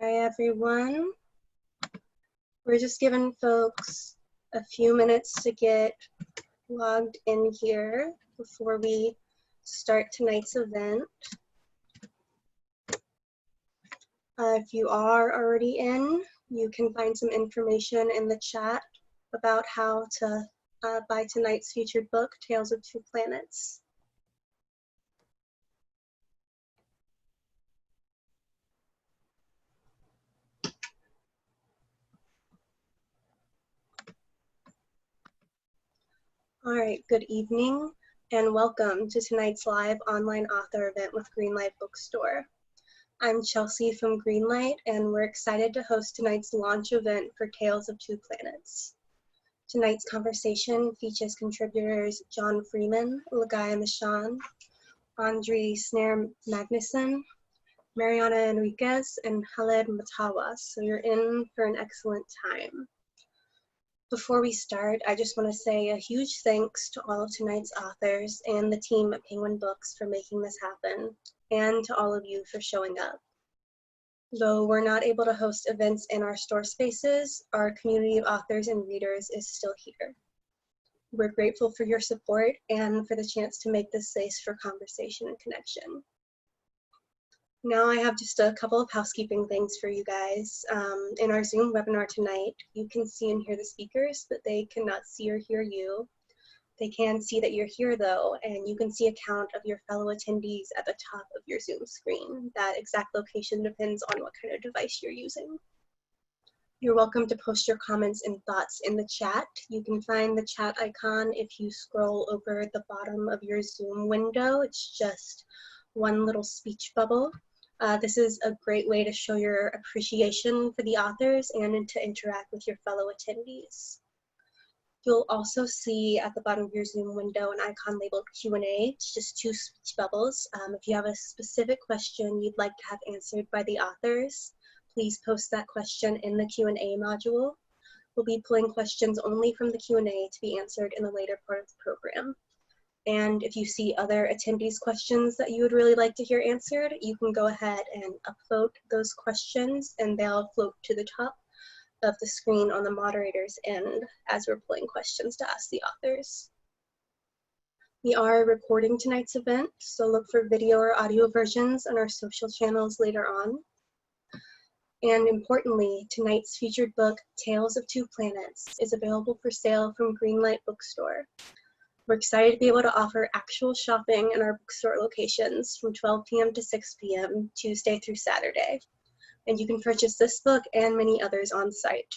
Hi everyone. We're just giving folks a few minutes to get logged in here before we start tonight's event. If you are already in, you can find some information in the chat about how to buy tonight's featured book, Tales of Two Planets. All right, good evening and welcome to tonight's live online author event with Greenlight Bookstore. I'm Chelsea from Greenlight and we're excited to host tonight's launch event for Tales of Two Planets. Tonight's conversation features contributors John Freeman, Ligaya Mishan, Andri, Snaer, Magnason, Mariana, Enriquez, and Khaled, Mattawa, so you're in for an excellent time. Before we start, I just want to say a huge thanks to all of tonight's authors and the team at Penguin Books for making this happen, and to all of you for showing up. Though we're not able to host events in our store spaces, our community of authors and readers is still here. We're grateful for your support and for the chance to make this space for conversation and connection. Now I have just a couple of housekeeping things for you guys. In our Zoom webinar tonight, you can see and hear the speakers, but they cannot see or hear you. They can see that you're here though, and you can see a count of your fellow attendees at the top of your Zoom screen. That exact location depends on what kind of device you're using. You're welcome to post your comments and thoughts in the chat. You can find the chat icon if you scroll over at the bottom of your Zoom window. It's just one little speech bubble. This is a great way to show your appreciation for the authors and to interact with your fellow attendees. You'll also see at the bottom of your Zoom window an icon labeled Q&A. It's just two speech bubbles. If you have a specific question you'd like to have answered by the authors, please post that question in the Q&A module. We'll be pulling questions only from the Q&A to be answered in the later part of the program. And if you see other attendees' questions that you would really like to hear answered, you can go ahead and upvote those questions and they'll float to the top of the screen on the moderator's end as we're pulling questions to ask the authors. We are recording tonight's event, so look for video or audio versions on our social channels later on. And importantly, tonight's featured book, Tales of Two Planets, is available for sale from Greenlight Bookstore. We're excited to be able to offer actual shopping in our bookstore locations from 12 p.m. to 6 p.m. Tuesday through Saturday. And you can purchase this book and many others on site.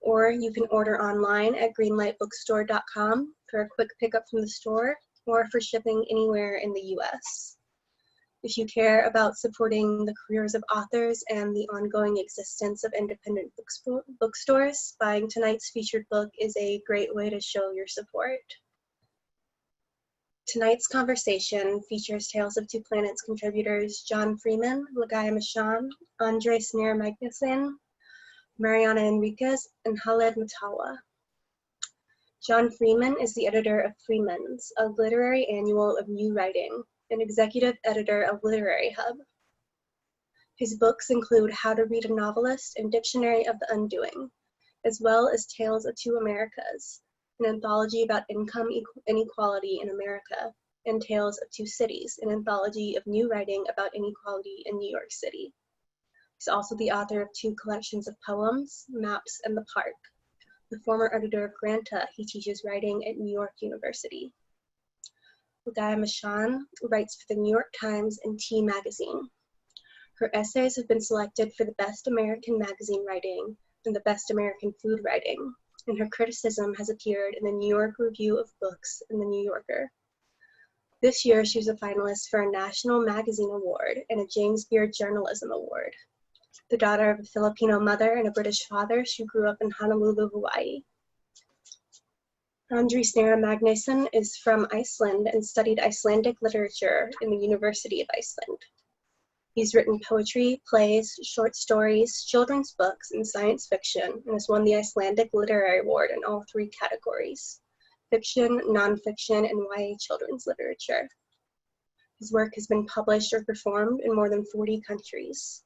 Or you can order online at greenlightbookstore.com for a quick pickup from the store or for shipping anywhere in the US. If you care about supporting the careers of authors and the ongoing existence of independent bookstores, buying tonight's featured book is a great way to show your support. Tonight's conversation features Tales of Two Planets contributors John Freeman, Ligaya Mishan, Andri, Snaer, Magnason, Mariana, Enriquez, and Khaled, Mattawa. John Freeman is the editor of Freeman's, a literary annual of new writing, and executive editor of Literary Hub. His books include How to Read a Novelist and Dictionary of the Undoing, as well as Tales of Two Americas, an anthology about income inequality in America, and Tales of Two Cities, an anthology of new writing about inequality in New York City. He's also the author of two collections of poems, Maps and The Park. The former editor of Granta, he teaches writing at New York University. Ligaya Mishan writes for the New York Times and T Magazine. Her essays have been selected for the Best American Magazine Writing and the Best American Food Writing, and her criticism has appeared in the New York Review of Books and the New Yorker. This year, she was a finalist for a National Magazine Award and a James Beard Journalism Award. The daughter of a Filipino mother and a British father, she grew up in Honolulu, Hawaii. Andri Snaer Magnason is from Iceland and studied Icelandic literature in the University of Iceland. He's written poetry, plays, short stories, children's books, and science fiction, and has won the Icelandic Literary Award in all three categories: fiction, nonfiction, and YA children's literature. His work has been published or performed in more than 40 countries.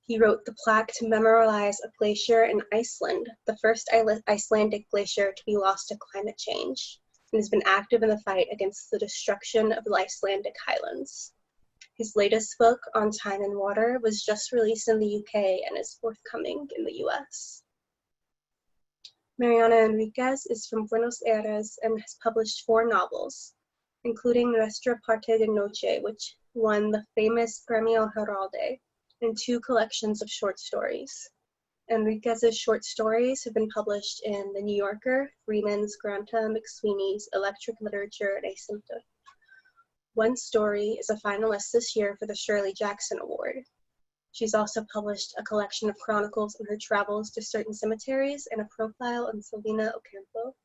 He wrote the plaque to memorialize a glacier in Iceland, the first Icelandic glacier to be lost to climate change, and has been active in the fight against the destruction of the Icelandic highlands. His latest book, On Time and Water, was just released in the UK and is forthcoming in the US. Mariana Enriquez is from Buenos Aires and has published 4 novels, including Nuestra Parte de Noche, which won the famous Premio Heralde, and 2 collections of short stories. Enriquez's short stories have been published in The New Yorker, Freeman's, Granta, McSweeney's, Electric Literature, and Asymptote. One story is a finalist this year for the Shirley Jackson Award. She's also published a collection of chronicles of her travels to certain cemeteries and a profile on Silvina Ocampo.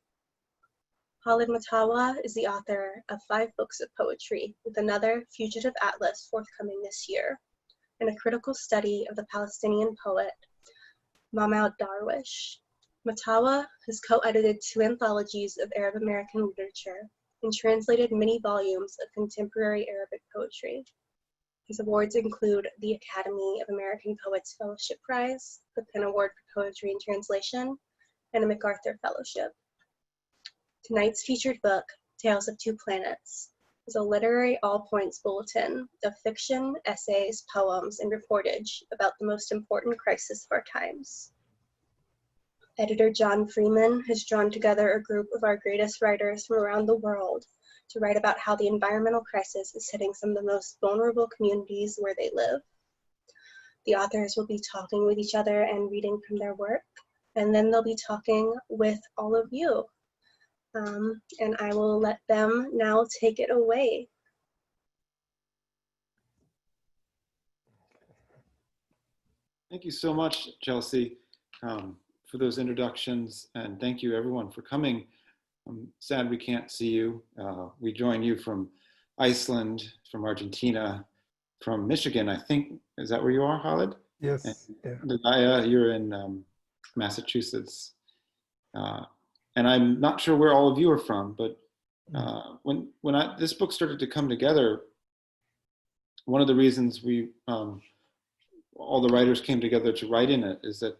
Khaled Mattawa is the author of 5 books of poetry, with another, Fugitive Atlas, forthcoming this year, and a critical study of the Palestinian poet Mahmoud Darwish. Mattawa has co-edited 2 anthologies of Arab American literature and translated many volumes of contemporary Arabic poetry. His awards include the Academy of American Poets Fellowship Prize, the PEN Award for Poetry and Translation, and a MacArthur Fellowship. Tonight's featured book, Tales of Two Planets, is a literary all-points bulletin of fiction, essays, poems, and reportage about the most important crisis of our times. Editor John Freeman has drawn together a group of our greatest writers from around the world to write about how the environmental crisis is hitting some of the most vulnerable communities where they live. The authors will be talking with each other and reading from their work, and then they'll be talking with all of you. And I will let them now take it away. Thank you so much, Chelsea, for those introductions, and thank you everyone for coming. I'm sad we can't see you. We join you from Iceland, from Argentina, from Michigan, I think. Is that where you are, Khaled? Yes. And Ligaya, you're in Massachusetts. And I'm not sure where all of you are from, but when this book started to come together, one of the reasons all the writers came together to write in it is that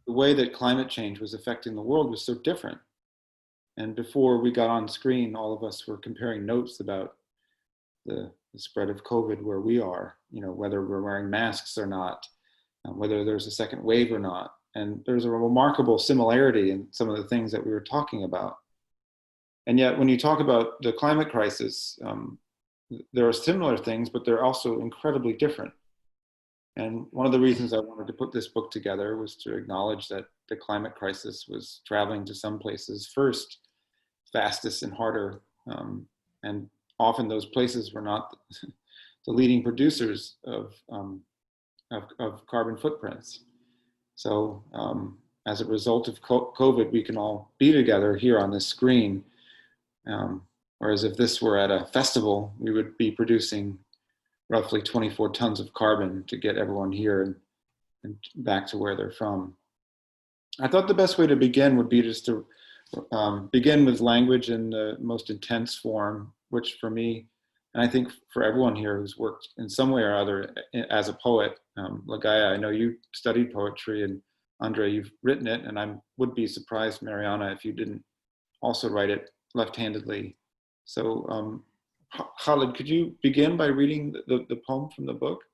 the way that climate change was affecting the world was so different. And before we got on screen, all of us were comparing notes about the spread of COVID where we are, whether we're wearing masks or not, whether there's a second wave or not. And there's a remarkable similarity in some of the things that we were talking about. And yet when you talk about the climate crisis, there are similar things, but they're also incredibly different. And one of the reasons I wanted to put this book together was to acknowledge that the climate crisis was traveling to some places first, fastest and harder. And often those places were not the leading producers of carbon footprints. So as a result of COVID, we can all be together here on this screen. Whereas if this were at a festival, we would be producing roughly 24 tons of carbon to get everyone here and back to where they're from. I thought the best way to begin would be just to begin with language in the most intense form, which for me, and I think for everyone here who's worked in some way or other as a poet, Ligaya, I know you studied poetry, and Andri, you've written it, and I would be surprised, Mariana, if you didn't also write it left-handedly. So Khaled, could you begin by reading the poem from the book?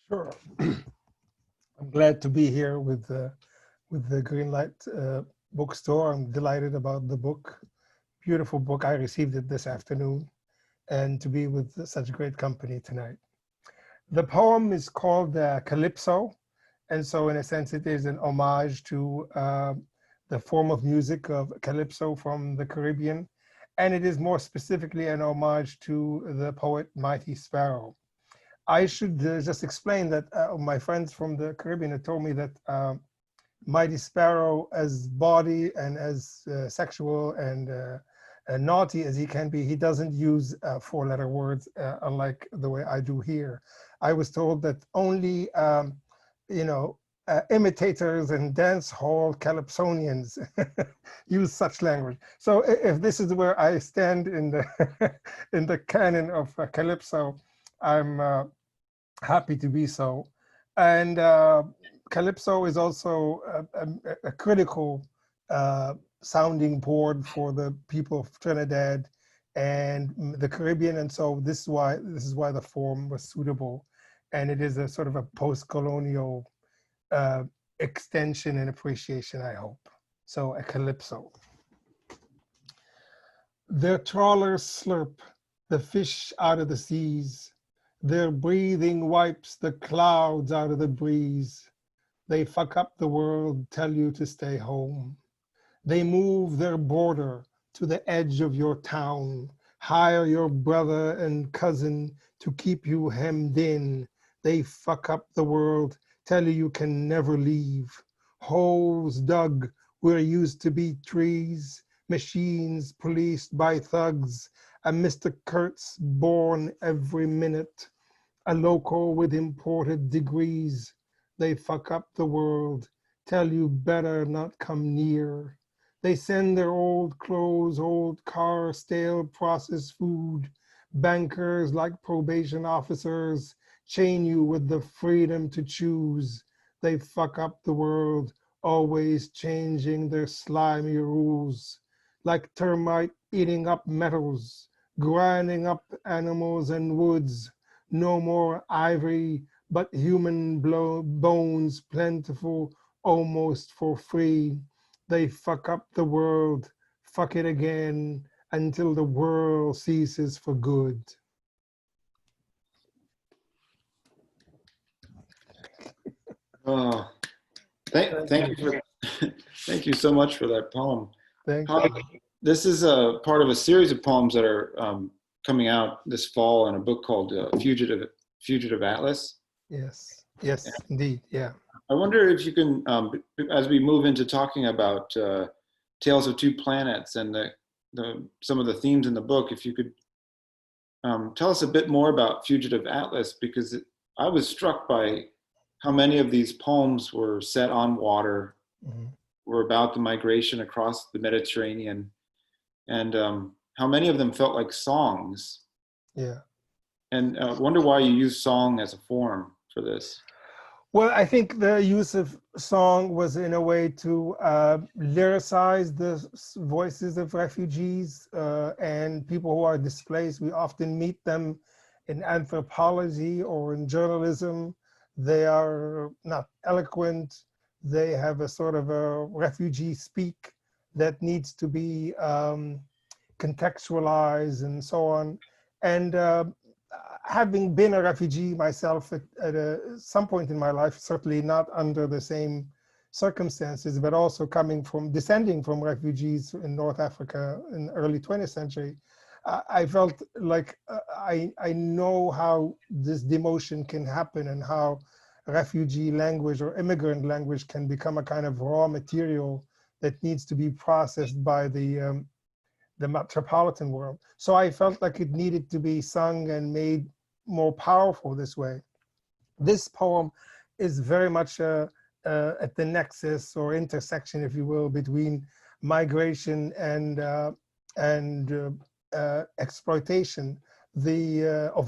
Sure. I'm glad to be here with the Greenlight bookstore. I'm delighted about the book. Beautiful book. I received it this afternoon, and to be with such great company tonight. The poem is called Calypso, and so in a sense it is an homage to the form of music of Calypso from the Caribbean, and it is more specifically an homage to the poet Mighty Sparrow. I should just explain that my friends from the Caribbean have told me that Mighty Sparrow, as bawdy and as sexual and naughty as he can be, he doesn't use 4-letter words unlike the way I do here. I was told that only, imitators and dance hall calypsonians use such language. So if this is where I stand in the in the canon of Calypso, I'm happy to be so. And Calypso is also a critical sounding board for the people of Trinidad and the Caribbean, and so this is why the form was suitable, and it is a sort of a post-colonial extension and appreciation, I hope. So a Calypso. Their trawlers slurp the fish out of the seas. Their breathing wipes the clouds out of the breeze. They fuck up the world, tell you to stay home. They move their border to the edge of your town, hire your brother and cousin to keep you hemmed in. They fuck up the world, tell you you can never leave. Holes dug where used to be trees, machines policed by thugs, a Mr. Kurtz born every minute, a local with imported degrees. They fuck up the world, tell you better not come near. They send their old clothes, old cars, stale processed food. Bankers like probation officers chain you with the freedom to choose. They fuck up the world, always changing their slimy rules. Like termite eating up metals, grinding up animals and woods. No more ivory, but human bones plentiful, almost for free. They fuck up the world, fuck it again, until the world ceases for good. Oh, thank you for thank you so much for that poem. Thank you. This is a part of a series of poems that are coming out this fall in a book called Fugitive Atlas. Yes, yes, indeed, yeah. I wonder if you can, as we move into talking about Tales of Two Planets and some of the themes in the book, if you could tell us a bit more about Fugitive Atlas, because I was struck by how many of these poems were set on water, were about the migration across the Mediterranean, and how many of them felt like songs. Yeah. And wonder why you use song as a form for this. Well, I think the use of song was in a way to lyricize the voices of refugees and people who are displaced. We often meet them in anthropology or in journalism. They are not eloquent. They have a sort of a refugee speak that needs to be contextualized and so on. And having been a refugee myself at some point in my life, certainly not under the same circumstances, but also descending from refugees in North Africa in the early 20th century, I felt like I know how this demotion can happen and how refugee language or immigrant language can become a kind of raw material that needs to be processed by the metropolitan world. So I felt like it needed to be sung and made more powerful this way. This poem is very much at the nexus or intersection, if you will, between migration and exploitation of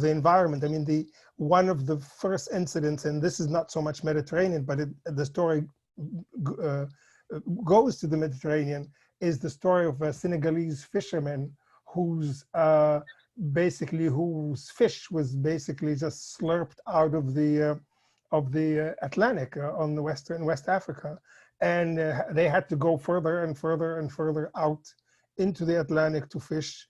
the environment. I mean, one of the first incidents, and this is not so much Mediterranean, but the story goes to the Mediterranean, is the story of a Senegalese fisherman whose fish was basically just slurped out of the Atlantic on the West Africa, and they had to go further and further and further out into the Atlantic to fish.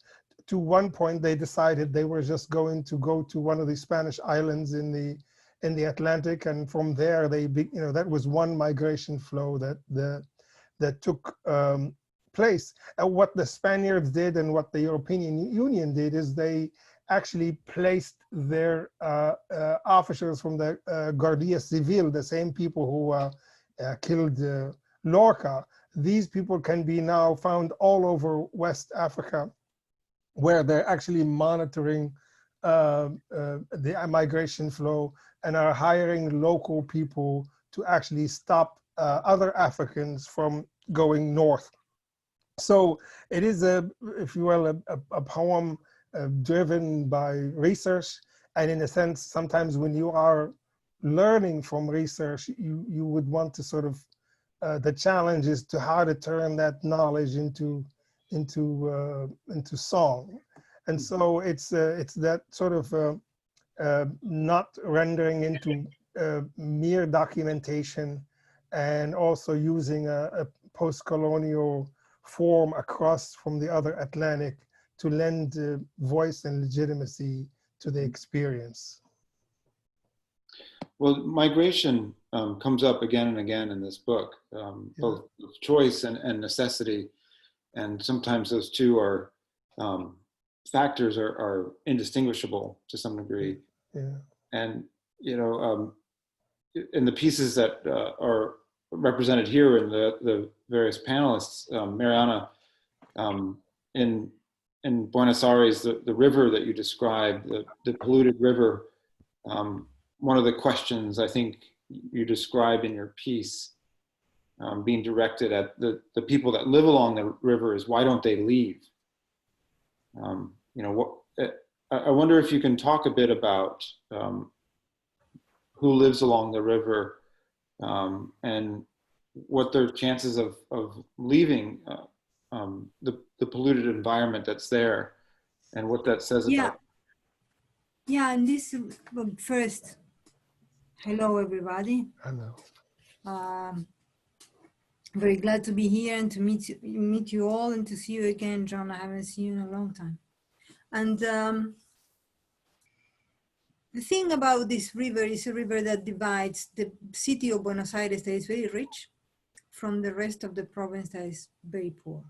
To one point, they decided they were just going to go to one of the Spanish islands in the Atlantic, and from there that was one migration flow that took place. And what the Spaniards did and what the European Union did is they actually placed their officers from the Guardia Civil, the same people who killed Lorca. These people can be now found all over West Africa, where they're actually monitoring the migration flow and are hiring local people to actually stop other Africans from going north. So it is if you will, a poem driven by research, and in a sense, sometimes when you are learning from research, you would want to sort of, the challenge is to how to turn that knowledge into song. And so it's that sort of not rendering into mere documentation, and also using a post-colonial form across from the other Atlantic to lend voice and legitimacy to the experience. Well, migration comes up again and again in this book, both choice and necessity. And sometimes those two are factors are indistinguishable to some degree. Yeah. And, you know, in the pieces that are represented here in the various panelists, Mariana, in Buenos Aires, the river that you described, the polluted river, one of the questions I think you describe in your piece being directed at the people that live along the river is, why don't they leave? You know, I wonder if you can talk a bit about who lives along the river and what their chances of leaving the polluted environment that's there, and what that says about. Yeah, and this first, hello everybody. Hello. Very glad to be here and to meet you all, and to see you again, John. I haven't seen you in a long time. And the thing about this river is a river that divides the city of Buenos Aires, that is very rich, from the rest of the province that is very poor.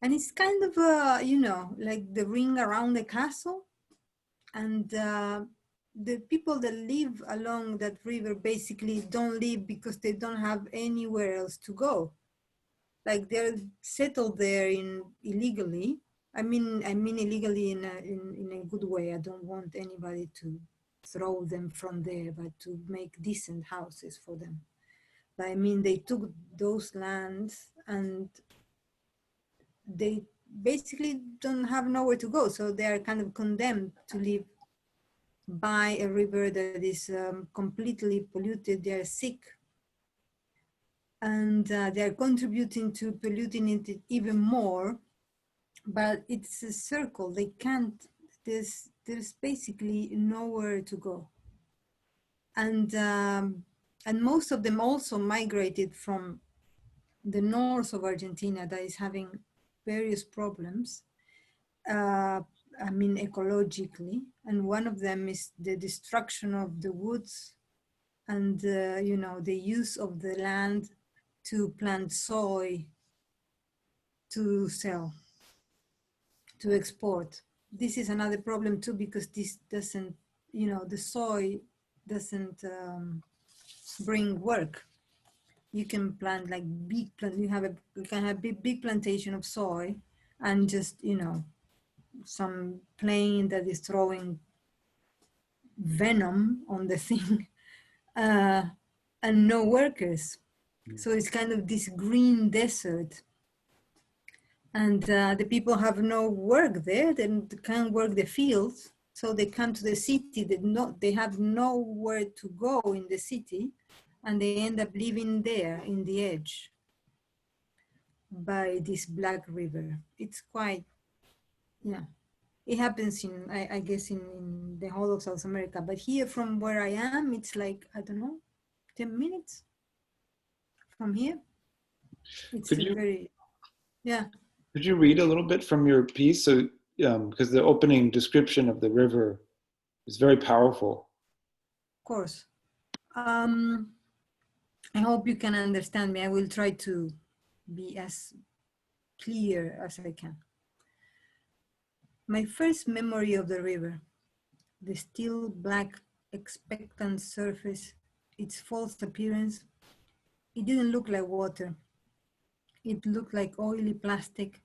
And it's kind of, you know, like the ring around the castle. And the people that live along that river basically don't live because they don't have anywhere else to go. Like they're settled there illegally. I mean illegally in a good way. I don't want anybody to throw them from there, but to make decent houses for them. But I mean, they took those lands and they basically don't have nowhere to go. So they are kind of condemned to live by a river that is completely polluted. They are sick, and they are contributing to polluting it even more. But it's a circle. They can't. There's basically nowhere to go, and most of them also migrated from the north of Argentina, that is having various problems. I mean, ecologically, and one of them is the destruction of the woods and, you know, the use of the land to plant soy to sell, to export. This is another problem too, because this doesn't, you know, the soy doesn't bring work. You can plant like big plant, you can have big plantation of soy, and just, you know, some plane that is throwing venom on the thing, and no workers. So it's kind of this green desert, and the people have no work there. They can't work the fields, so they come to the city. They have nowhere to go in the city, and they end up living there in the edge by this black river. It's quite, yeah. It happens in, I guess, in the whole of South America. But here from where I am, it's like, I don't know, 10 minutes from here. It's very, yeah. Could you read a little bit from your piece? So, because the opening description of the river is very powerful. Of course. I hope you can understand me. I will try to be as clear as I can. My first memory of the river, the still black, expectant surface, its false appearance, it didn't look like water. It looked like oily plastic,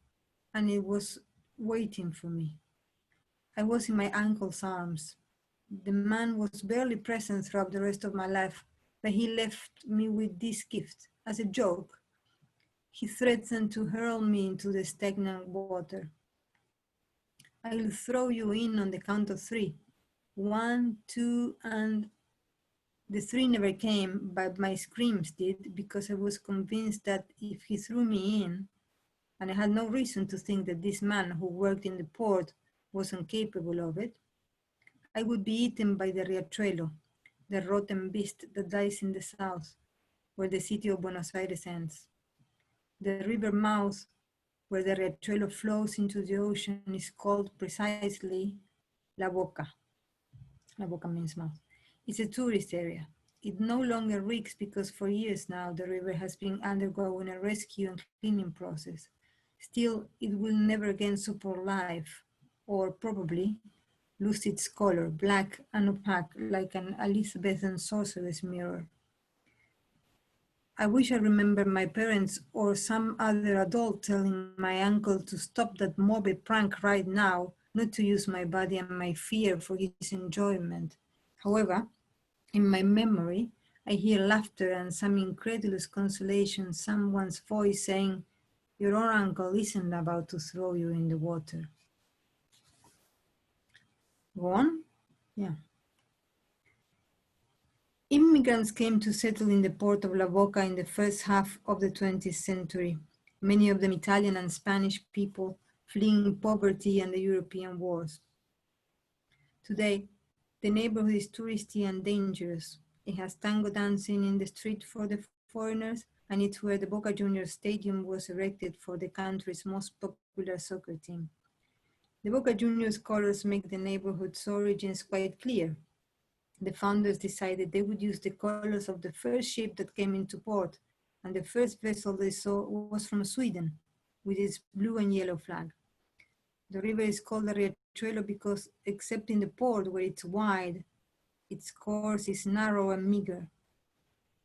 and it was waiting for me. I was in my uncle's arms. The man was barely present throughout the rest of my life, but he left me with this gift as a joke. He threatened to hurl me into the stagnant water. I'll throw you in on the count of 3. 1, 2, and the 3 never came, but my screams did, because I was convinced that if he threw me in, and I had no reason to think that this man who worked in the port wasn't capable of it, I would be eaten by the Riachuelo, the rotten beast that dies in the south, where the city of Buenos Aires ends. The river mouth where the Riachuelo flows into the ocean is called precisely La Boca. La Boca means mouth. It's a tourist area. It no longer reeks because for years now the river has been undergoing a rescue and cleaning process. Still, it will never again support life, or probably lose its color, black and opaque like an Elizabethan sorcerer's mirror. I wish I remember my parents or some other adult telling my uncle to stop that morbid prank right now, not to use my body and my fear for his enjoyment. However, in my memory, I hear laughter and some incredulous consolation, someone's voice saying, "Your own uncle isn't about to throw you in the water." Go on? Yeah. Immigrants came to settle in the port of La Boca in the first half of the 20th century, many of them Italian and Spanish people fleeing poverty and the European wars. Today, the neighborhood is touristy and dangerous. It has tango dancing in the street for the foreigners, and it's where the Boca Juniors Stadium was erected for the country's most popular soccer team. The Boca Juniors colors make the neighborhood's origins quite clear. The founders decided they would use the colors of the first ship that came into port, and the first vessel they saw was from Sweden, with its blue and yellow flag. The river is called the Riachuelo because, except in the port where it's wide, its course is narrow and meager.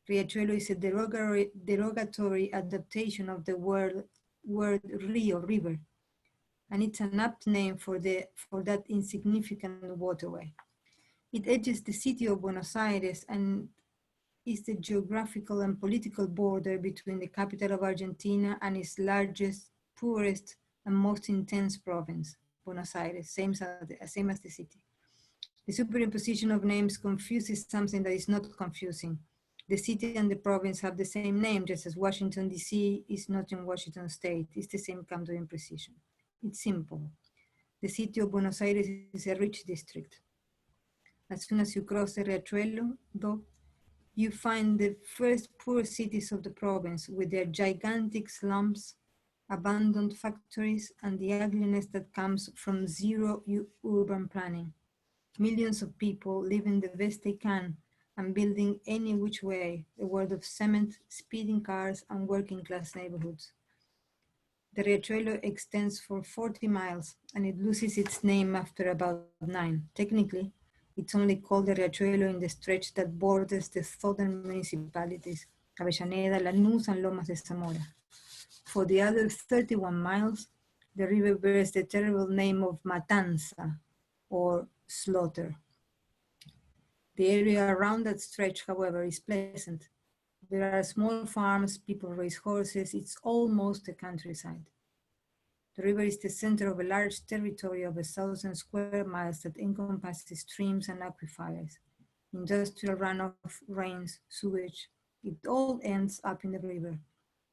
Riachuelo is a derogatory adaptation of the word rio, river, and it's an apt name for that insignificant waterway. It edges the city of Buenos Aires and is the geographical and political border between the capital of Argentina and its largest, poorest, and most intense province, Buenos Aires, same as the city. The superimposition of names confuses something that is not confusing. The city and the province have the same name, just as Washington, D.C. is not in Washington State. It's the same kind of imposition. It's simple. The city of Buenos Aires is a rich district. As soon as you cross the Riachuelo, though, you find the first poor cities of the province with their gigantic slums, abandoned factories, and the ugliness that comes from zero urban planning. Millions of people living the best they can and building any which way a world of cement, speeding cars, and working class neighborhoods. The Riachuelo extends for 40 miles and it loses its name after about 9. Technically, it's only called the Riachuelo in the stretch that borders the southern municipalities, Avellaneda, Lanús, and Lomas de Zamora. For the other 31 miles, the river bears the terrible name of Matanza, or slaughter. The area around that stretch, however, is pleasant. There are small farms, people raise horses, it's almost a countryside. The river is the center of a large territory of 1,000 square miles that encompasses streams and aquifers, industrial runoff, rains, sewage. It all ends up in the river.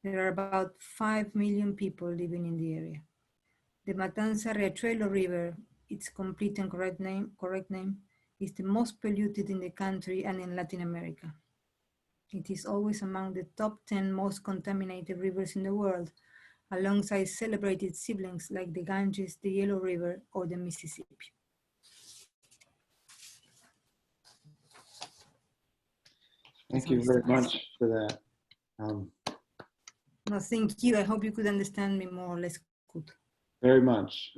There are about 5 million people living in the area. The Matanza Riachuelo River, its complete and correct name, is the most polluted in the country and in Latin America. It is always among the top 10 most contaminated rivers in the world, alongside celebrated siblings like the Ganges, the Yellow River, or the Mississippi. Thank you very much for that. No, thank you. I hope you could understand me more or less good. Very much.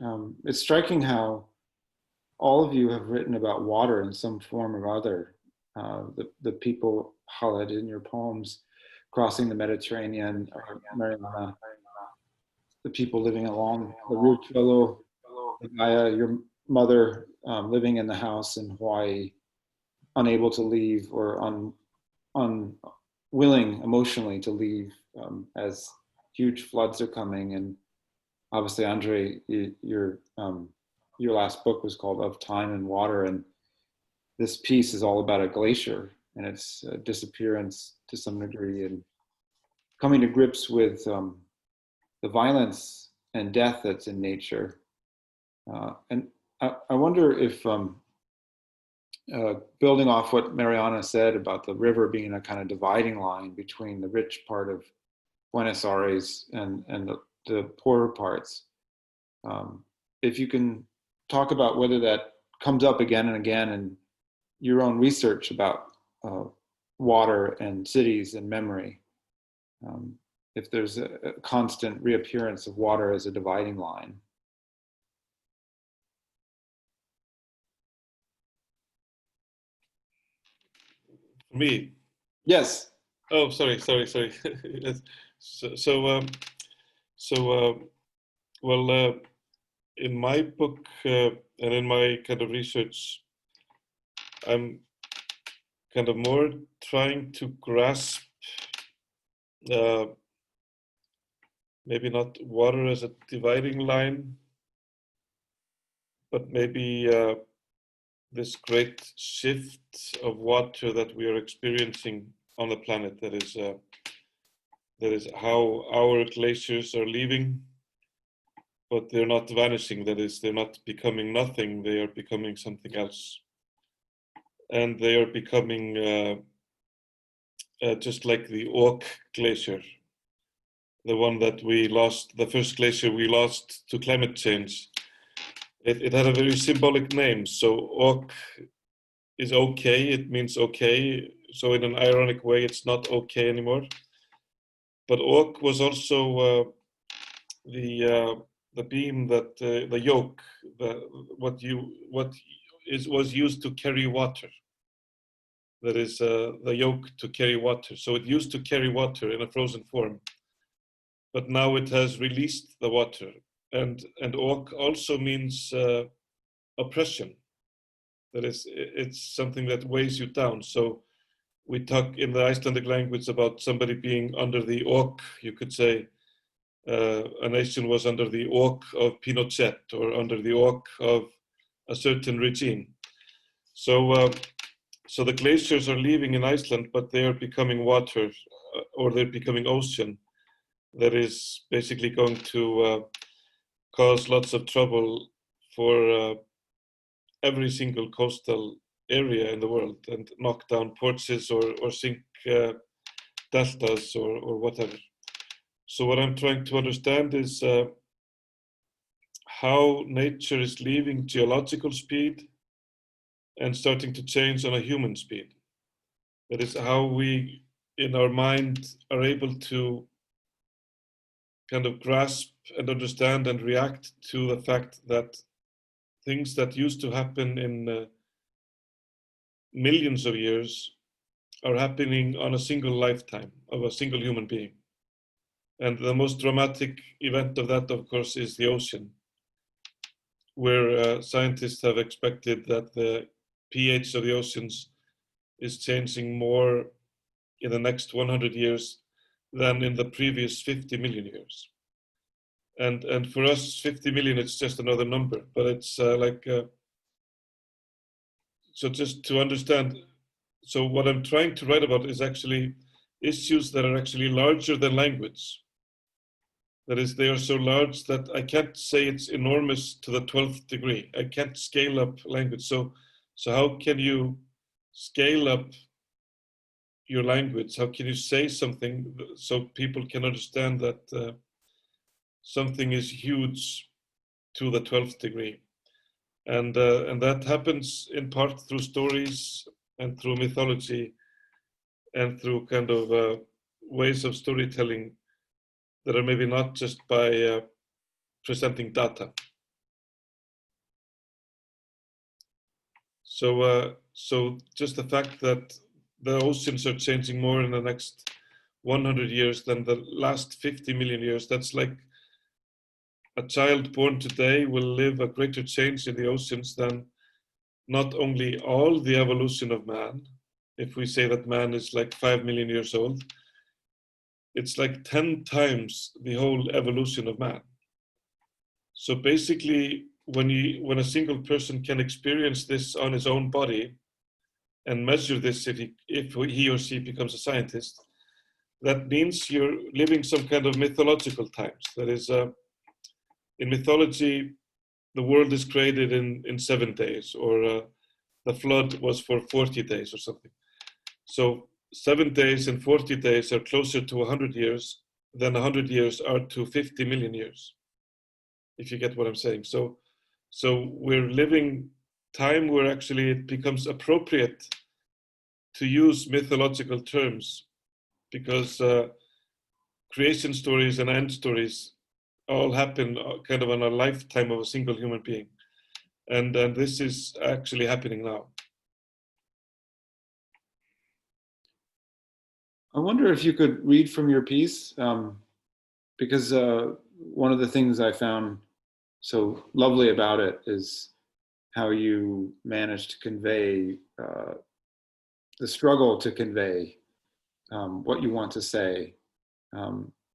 It's striking how all of you have written about water in some form or other. The people, Khaled, in your poems, crossing the Mediterranean, or Mariana, the people living along the Riachuelo, Ligaya, your mother living in the house in Hawaii, unable to leave or unwilling emotionally to leave as huge floods are coming. And obviously, Andri, your last book was called Of Time and Water, and this piece is all about a glacier and its disappearance to some degree, and coming to grips with the violence and death that's in nature. And I wonder if, building off what Mariana said about the river being a kind of dividing line between the rich part of Buenos Aires and the poorer parts, if you can talk about whether that comes up again and again in your own research about water and cities and memory, if there's a constant reappearance of water as a dividing line. Me? Yes. Oh, sorry. Yes. Well, in my book and in my kind of research, I'm kind of more trying to grasp maybe not water as a dividing line, but maybe this great shift of water that we are experiencing on the planet. That is how our glaciers are leaving, but they're not vanishing. That is, they're not becoming nothing. They are becoming something else. And they are becoming just like the Auk Glacier, the one that we lost, the first glacier we lost to climate change. It had a very symbolic name. So Auk is okay, it means okay. So in an ironic way, it's not okay anymore. But Auk was also the beam that the yoke, was used to carry water. That is the yoke to carry water. So it used to carry water in a frozen form, but now it has released the water. And Auk also means oppression. That is, it's something that weighs you down. So we talk in the Icelandic language about somebody being under the Auk. You could say a nation was under the Auk of Pinochet or under the Auk of a certain regime. So the glaciers are leaving in Iceland, but they are becoming water, or they're becoming ocean. That is basically going to cause lots of trouble for every single coastal area in the world, and knock down porches or sink deltas or whatever. So what I'm trying to understand is how nature is leaving geological speed and starting to change on a human speed. That is how we, in our mind, are able to kind of grasp and understand and react to the fact that things that used to happen in millions of years are happening on a single lifetime of a single human being. And the most dramatic event of that, of course, is the ocean, where scientists have expected that the pH of the oceans is changing more in the next 100 years than in the previous 50 million years. And for us, 50 million, it's just another number, but it's so just to understand, so what I'm trying to write about is actually issues that are actually larger than language. That is, they are so large that I can't say it's enormous to the 12th degree. I can't scale up language. So how can you scale up your language? How can you say something so people can understand that something is huge to the 12th degree? And that happens in part through stories and through mythology and through kind of ways of storytelling that are maybe not just by presenting data. So just the fact that the oceans are changing more in the next 100 years than the last 50 million years, that's like a child born today will live a greater change in the oceans than not only all the evolution of man. If we say that man is like 5 million years old, it's like 10 times the whole evolution of man. So basically, when a single person can experience this on his own body, and measure this if he or she becomes a scientist, that means you're living some kind of mythological times. That is, in mythology, the world is created in 7 days, or the flood was for 40 days or something. So 7 days and 40 days are closer to 100 years than 100 years are to 50 million years, if you get what I'm saying. So we're living time where actually it becomes appropriate to use mythological terms, because creation stories and end stories all happen kind of on a lifetime of a single human being. And this is actually happening now. I wonder if you could read from your piece, because one of the things I found so lovely about it is how you managed to convey the struggle to convey what you want to say,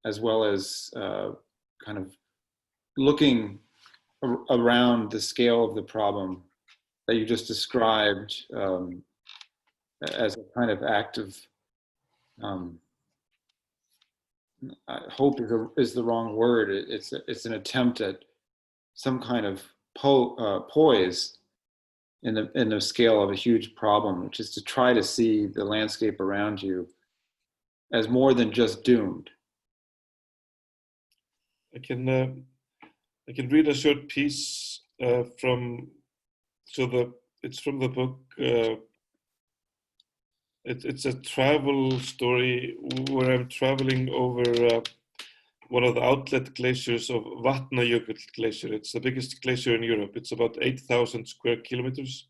as well as kind of looking around the scale of the problem that you just described as a kind of act of hope is the wrong word. It's an attempt at some kind of poise in the scale of a huge problem, which is to try to see the landscape around you as more than just doomed. I can read a short piece from, it's from the book. It's a travel story where I'm traveling over one of the outlet glaciers of Vatnajökull Glacier. It's the biggest glacier in Europe. It's about 8,000 square kilometers.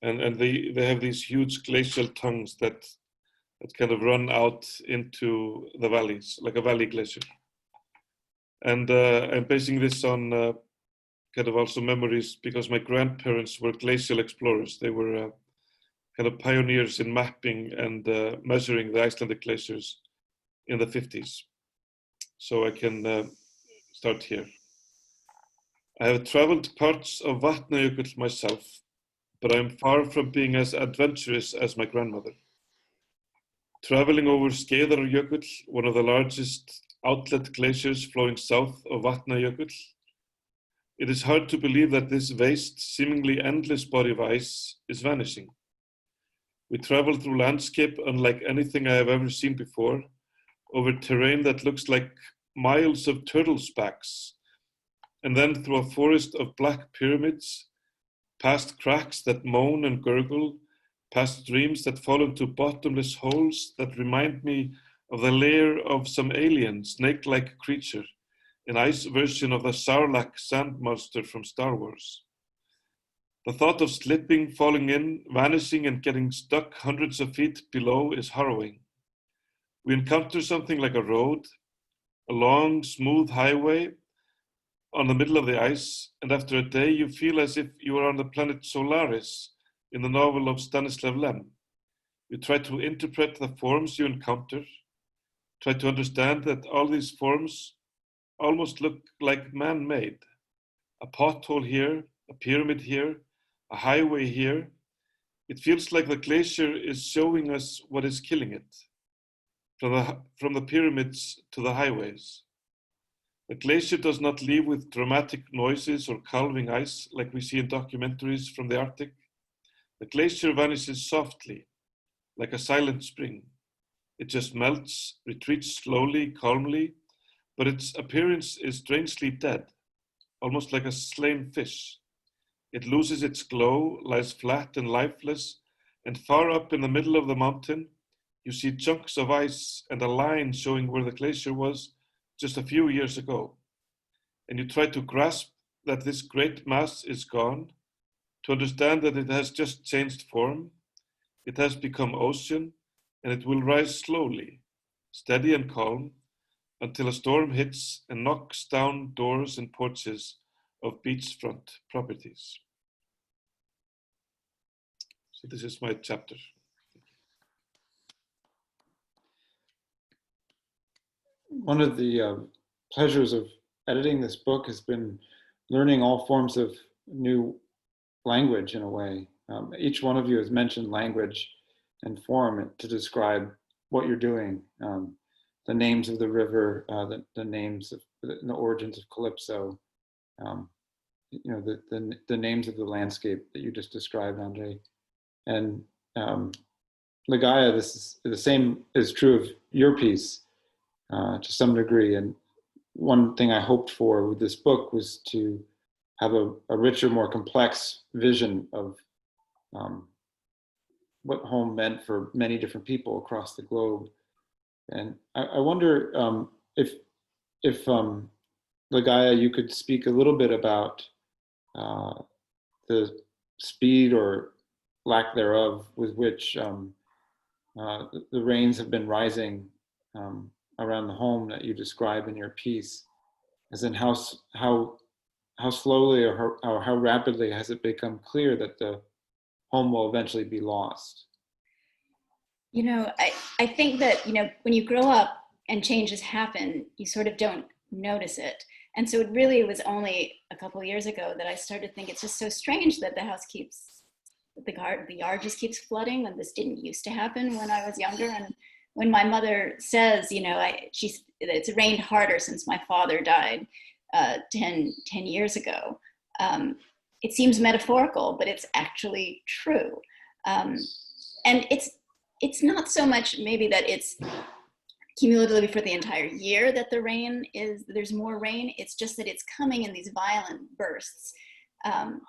And they have these huge glacial tongues that kind of run out into the valleys, like a valley glacier. And I'm basing this on kind of also memories, because my grandparents were glacial explorers. They were kind of pioneers in mapping and measuring the Icelandic glaciers in the 50s. So I can start here. I have traveled parts of Vatnajökull myself, but I'm far from being as adventurous as my grandmother. Traveling over Skeiðarárjökull, one of the largest outlet glaciers flowing south of Vatnajökull, it is hard to believe that this vast, seemingly endless body of ice is vanishing. We travel through landscape unlike anything I have ever seen before, over terrain that looks like miles of turtle spacks, and then through a forest of black pyramids, past cracks that moan and gurgle, past streams that fall into bottomless holes that remind me of the lair of some alien, snake-like creature, an ice version of the Sarlacc sand monster from Star Wars. The thought of slipping, falling in, vanishing, and getting stuck hundreds of feet below is harrowing. We encounter something like a road, a long, smooth highway on the middle of the ice, and after a day you feel as if you are on the planet Solaris in the novel of Stanislav Lem. You try to interpret the forms you encounter, try to understand that all these forms almost look like man-made. A pothole here, a pyramid here, a highway here. It feels like the glacier is showing us what is killing it, from the pyramids to the highways. The glacier does not leave with dramatic noises or calving ice like we see in documentaries from the Arctic. The glacier vanishes softly, like a silent spring. It just melts, retreats slowly, calmly, but its appearance is strangely dead, almost like a slain fish. It loses its glow, lies flat and lifeless, and far up in the middle of the mountain, you see chunks of ice and a line showing where the glacier was just a few years ago. And you try to grasp that this great mass is gone, to understand that it has just changed form, it has become ocean, and it will rise slowly, steady and calm, until a storm hits and knocks down doors and porches of beachfront properties. So this is my chapter. One of the pleasures of editing this book has been learning all forms of new language in a way. each one of you has mentioned language and form to describe what you're doing. The names of the river, the names of the origins of Calypso, the names of the landscape that you just described, Andri. And Ligaya, the same is true of your piece to some degree. And one thing I hoped for with this book was to have a richer, more complex vision of what home meant for many different people across the globe. And I wonder if Ligaya, you could speak a little bit about the speed or lack thereof with which the rains have been rising around the home that you describe in your piece, as in how slowly or how rapidly has it become clear that the home will eventually be lost? I think that, when you grow up and changes happen, you sort of don't notice it. And so it really was only a couple of years ago that I started to think it's just so strange that the yard just keeps flooding, and this didn't used to happen when I was younger. And when my mother says, it's rained harder since my father died 10 years ago, it seems metaphorical, but it's actually true. And it's not so much maybe that it's cumulatively for the entire year that there's more rain. It's just that it's coming in these violent bursts,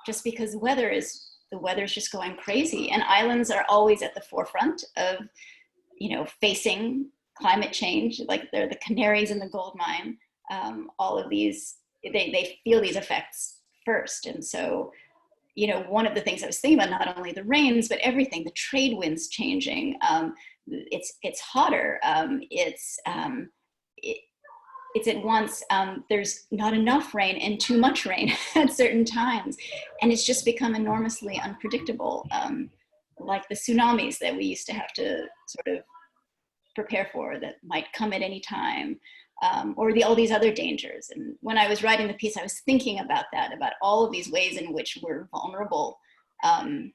just because the weather's just going crazy. And islands are always at the forefront of, facing climate change. Like they're the canaries in the gold mine. All of these, they feel these effects first. And so, one of the things I was thinking about, not only the rains, but everything, the trade winds changing. It's hotter. It's at once, there's not enough rain and too much rain at certain times. And it's just become enormously unpredictable, like the tsunamis that we used to have to sort of prepare for that might come at any time, or all these other dangers. And when I was writing the piece, I was thinking about that, about all of these ways in which we're vulnerable, and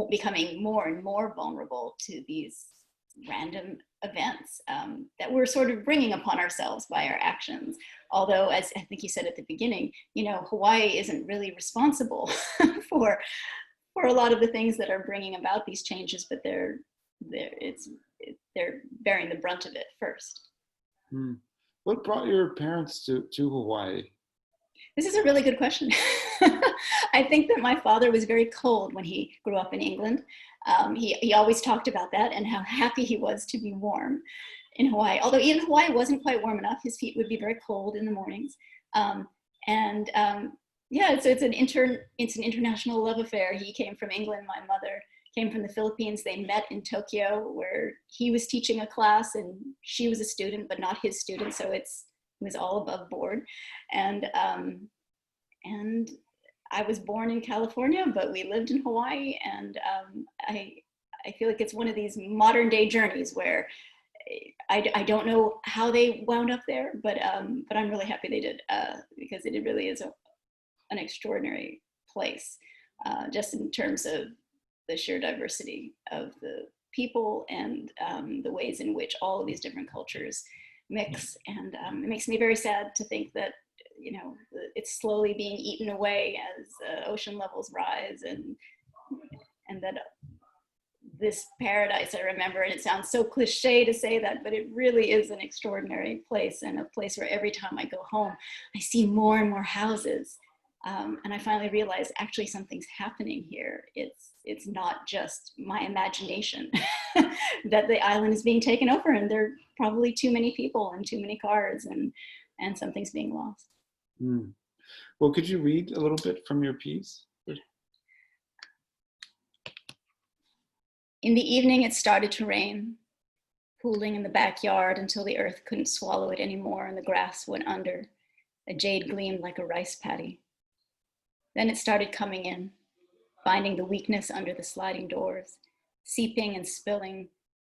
becoming more and more vulnerable to these random events that we're sort of bringing upon ourselves by our actions. Although, as I think you said at the beginning, Hawaii isn't really responsible for a lot of the things that are bringing about these changes, but they're bearing the brunt of it first. What brought your parents to Hawaii? This is a really good question. I think that my father was very cold when he grew up in England. He always talked about that and how happy he was to be warm in Hawaii. Although even Hawaii wasn't quite warm enough, his feet would be very cold in the mornings. So it's an international love affair. He came from England, my mother came from the Philippines. They met in Tokyo, where he was teaching a class and she was a student, but not his student. So it was all above board. And I was born in California, but we lived in Hawaii. And I feel like it's one of these modern day journeys where I don't know how they wound up there, but I'm really happy they did, because it really is an extraordinary place, just in terms of the sheer diversity of the people and the ways in which all of these different cultures mix. And it makes me very sad to think that, it's slowly being eaten away as ocean levels rise, and that this paradise, I remember, and it sounds so cliche to say that, but it really is an extraordinary place, and a place where every time I go home, I see more and more houses. And I finally realized actually something's happening here. It's not just my imagination that the island is being taken over, and there are probably too many people and too many cars, and something's being lost. Well, could you read a little bit from your piece? In the evening, it started to rain, pooling in the backyard until the earth couldn't swallow it anymore and the grass went under. A jade gleamed like a rice paddy. Then it started coming in, finding the weakness under the sliding doors, seeping and spilling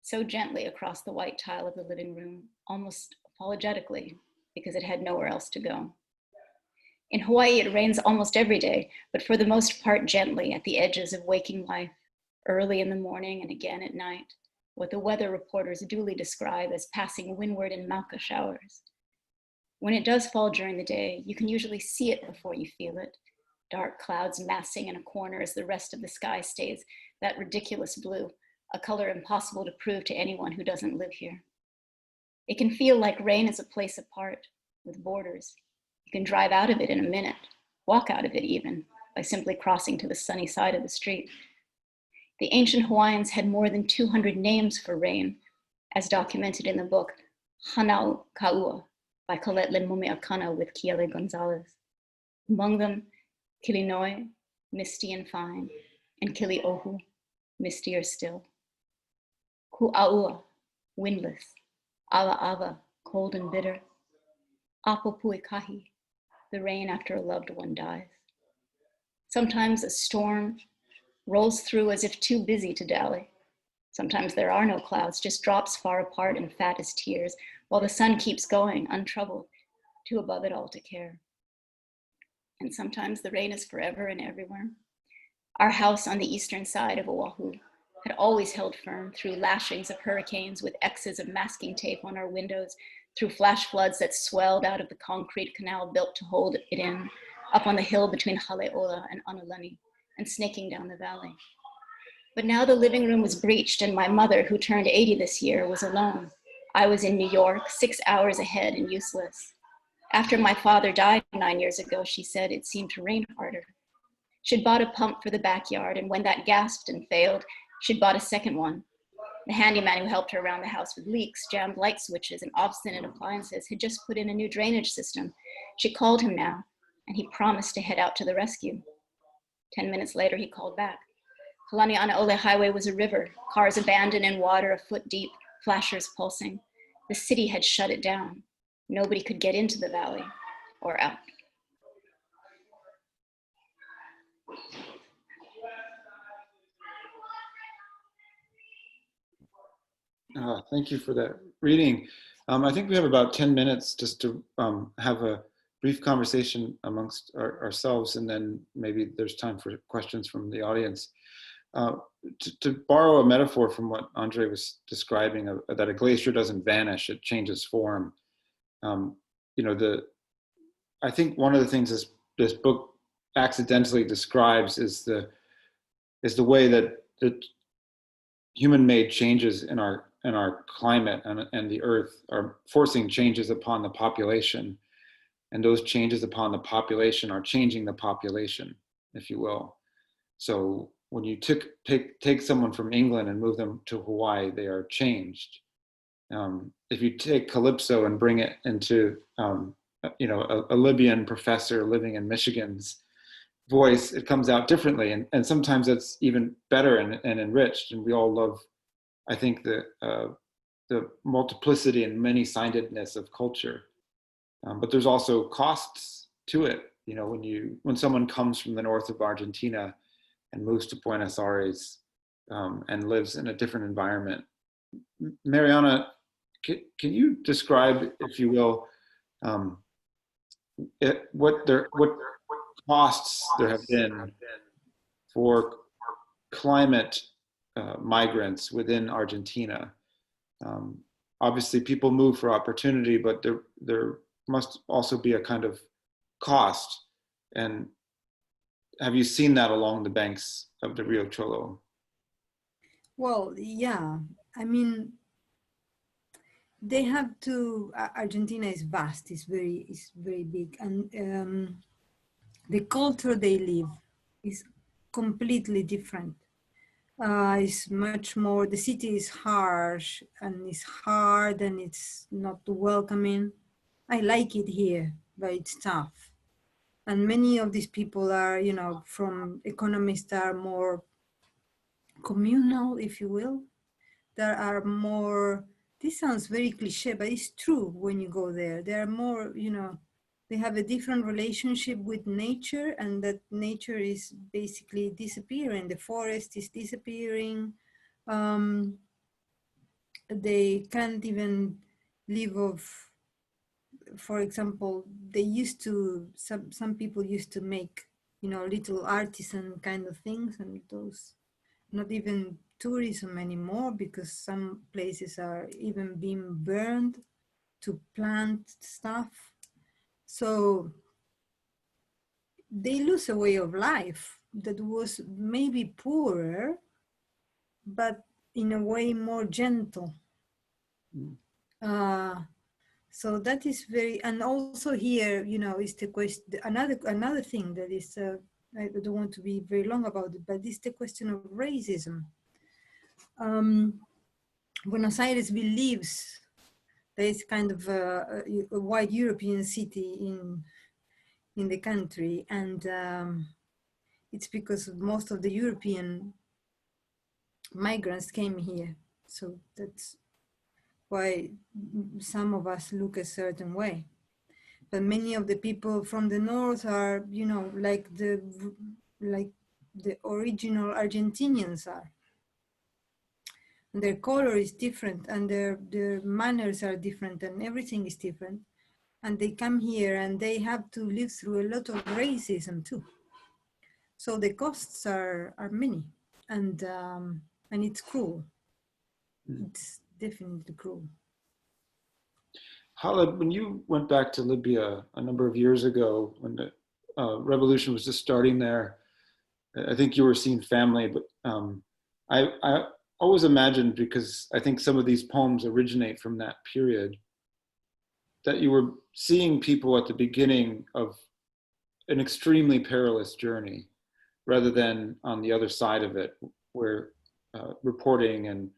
so gently across the white tile of the living room, almost apologetically, because it had nowhere else to go. In Hawaii, it rains almost every day, but for the most part gently at the edges of waking life, early in the morning and again at night, what the weather reporters duly describe as passing windward in mauka showers. When it does fall during the day, you can usually see it before you feel it, dark clouds massing in a corner as the rest of the sky stays that ridiculous blue, a color impossible to prove to anyone who doesn't live here. It can feel like rain is a place apart, with borders. You can drive out of it in a minute, walk out of it even, by simply crossing to the sunny side of the street. The ancient Hawaiians had more than 200 names for rain, as documented in the book Hanau Kaua by Khaled Mumeakana with Kiele Gonzalez. Among them, Kilinoi, misty and fine, and Kiliohu, mistier still. Ku'aua, windless. Ala Ava, cold and bitter. Apopuikahi, the rain after a loved one dies. Sometimes a storm rolls through as if too busy to dally. Sometimes there are no clouds, just drops far apart and fat as tears, while the sun keeps going, untroubled, too above it all to care. And sometimes the rain is forever and everywhere. Our house on the eastern side of Oahu had always held firm through lashings of hurricanes with X's of masking tape on our windows, through flash floods that swelled out of the concrete canal built to hold it in, up on the hill between Haleola and Anulani, and snaking down the valley. But now the living room was breached, and my mother, who turned 80 this year, was alone. I was in New York, 6 hours ahead and useless. After my father died 9 years ago, she said it seemed to rain harder. She'd bought a pump for the backyard, and when that gasped and failed, she'd bought a second one. The handyman who helped her around the house with leaks, jammed light switches, and obstinate appliances had just put in a new drainage system. She called him now, and he promised to head out to the rescue. 10 minutes later, he called back. Kalani'anaole Highway was a river, cars abandoned in water a foot deep, flashers pulsing. The city had shut it down. Nobody could get into the valley or out. Thank you for that reading. I think we have about 10 minutes just to have a brief conversation amongst ourselves, and then maybe there's time for questions from the audience. To borrow a metaphor from what Andri was describing, that a glacier doesn't vanish, it changes form. I think one of the things this book accidentally describes is the way that the human-made changes in our climate and the earth are forcing changes upon the population, and those changes upon the population are changing the population, if you will. So when you take someone from England and move them to Hawaii, they are changed. If you take Calypso and bring it into a Libyan professor living in Michigan's voice, it comes out differently, and sometimes it's even better and enriched. And we all love, I think, the multiplicity and many-sidedness of culture. But there's also costs to it. When someone comes from the north of Argentina and moves to Buenos Aires and lives in a different environment. Mariana, can you describe, if you will, what costs there have been for climate migrants within Argentina? Obviously, people move for opportunity, but there must also be a kind of cost. And have you seen that along the banks of the Rio Cholo? Well, yeah. I mean, they have to. Argentina is vast. It's very big, and the culture they live is completely different. It's much more. The city is harsh and it's hard and it's not welcoming. I like it here, but it's tough. And many of these people are, from economists are more communal, if you will. There are more, this sounds very cliche, but it's true when you go there. There are more, they have a different relationship with nature, and that nature is basically disappearing. The forest is disappearing. They can't even live off for example, they used to, some people used to make, you know, little artisan kind of things, and those, not even tourism anymore, because some places are even being burned to plant stuff. So they lose a way of life that was maybe poorer, but in a way more gentle. So that is very, and also here, you know, is the question, another thing that is, I don't want to be very long about it, but it's the question of racism. Buenos Aires believes there is kind of a white European city in the country, and it's because most of the European migrants came here. So that's why some of us look a certain way. But many of the people from the north are, you know, like the original Argentinians are. And their color is different, and their manners are different, and everything is different. And they come here and they have to live through a lot of racism too. So the costs are many, and it's cruel. It's definitely cruel. Khaled, when you went back to Libya a number of years ago, when the revolution was just starting there, I think you were seeing family, but I always imagined, because I think some of these poems originate from that period, that you were seeing people at the beginning of an extremely perilous journey, rather than on the other side of it, where reporting and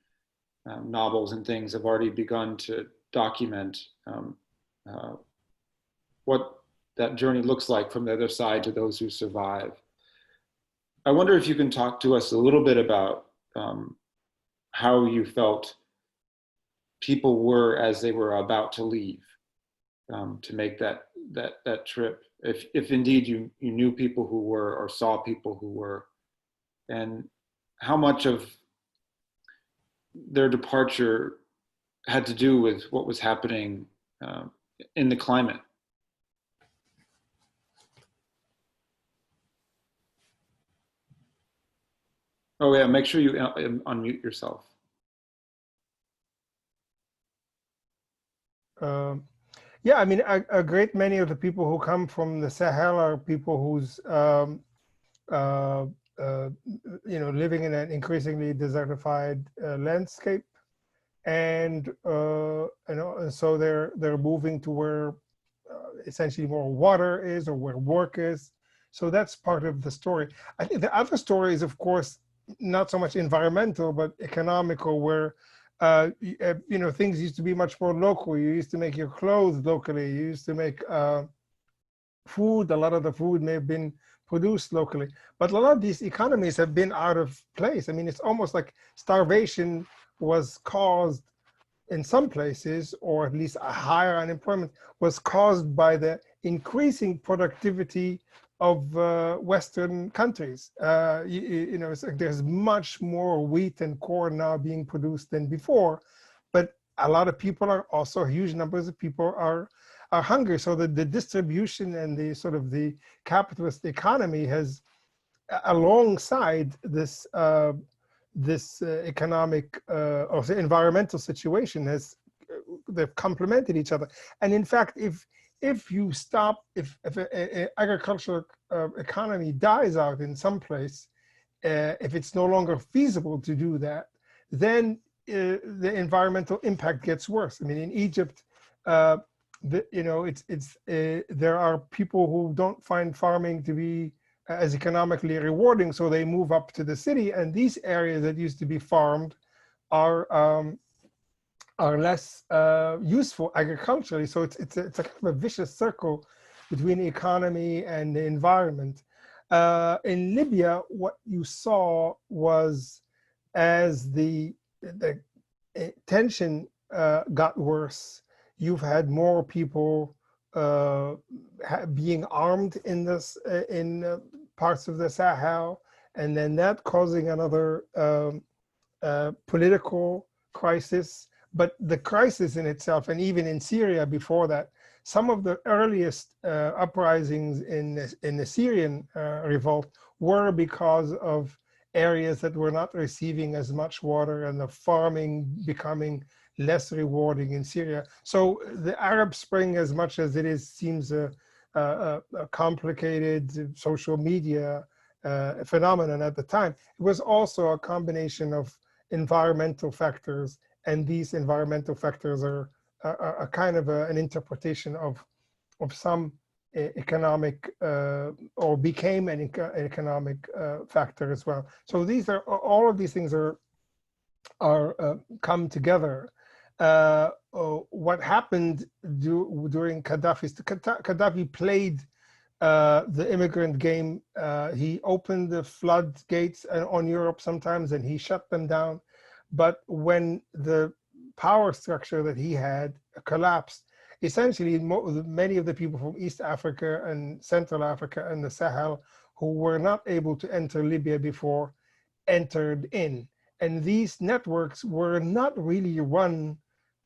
novels and things have already begun to document what that journey looks like from the other side to those who survive. I wonder if you can talk to us a little bit about how you felt people were as they were about to leave to make that trip. If indeed you knew people who were, or saw people who were, and how much of their departure had to do with what was happening in the climate. Oh yeah, make sure you unmute yourself. Yeah, I mean, a great many of the people who come from the Sahel are people who's, you know, living in an increasingly desertified landscape, and you know, so they're moving to where essentially more water is, or where work is. So that's part of the story. I think the other story is, of course, not so much environmental, but economical, where you know, things used to be much more local. You used to make your clothes locally. You used to make food. A lot of the food may have been produced locally, but a lot of these economies have been out of place. I mean, it's almost like starvation was caused in some places, or at least a higher unemployment was caused by the increasing productivity of Western countries. You know, it's like there's much more wheat and corn now being produced than before, but a lot of people are also, huge numbers of people are hungry. So the distribution and the sort of the capitalist economy has, alongside this economic or the environmental situation, has, they've complemented each other. And in fact, if you stop, if an agricultural economy dies out in some place, if it's no longer feasible to do that, then the environmental impact gets worse. I mean, in Egypt, you know, there are people who don't find farming to be as economically rewarding, so they move up to the city, and these areas that used to be farmed are less useful agriculturally. So it's a kind of a vicious circle between the economy and the environment. In Libya, what you saw was, as the tension got worse, you've had more people being armed in parts of the Sahel, and then that causing another political crisis. But the crisis in itself, and even in Syria before that, some of the earliest uprisings in the Syrian revolt were because of areas that were not receiving as much water and the farming becoming less rewarding in Syria. So the Arab Spring, as much as it seems a complicated social media phenomenon at the time, it was also a combination of environmental factors, and these environmental factors are a kind of an interpretation of some economic or became an economic factor as well. So these are all of these things are come together. What happened during Gaddafi's, Gaddafi played the immigrant game. He opened the floodgates on Europe sometimes, and he shut them down. But when the power structure that he had collapsed, essentially many of the people from East Africa and Central Africa and the Sahel who were not able to enter Libya before entered in. And these networks were not really run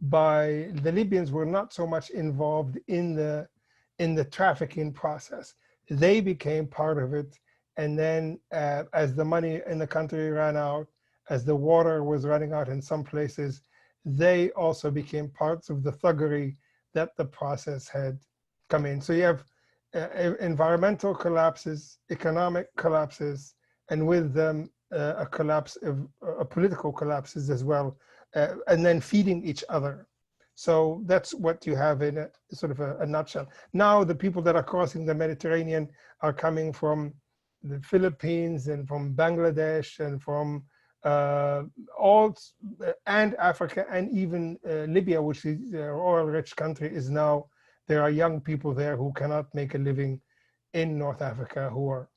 by the Libyans, were not so much involved in the trafficking process. They became part of it. And then as the money in the country ran out, as the water was running out in some places, they also became parts of the thuggery that the process had come in. So you have environmental collapses, economic collapses, and with them a collapse of political collapses as well, and then feeding each other. So that's what you have in a sort of a nutshell. Now the people that are crossing the Mediterranean are coming from the Philippines and from Bangladesh and from and Africa, and even Libya, which is an oil-rich country, is now, there are young people there who cannot make a living in North Africa, who are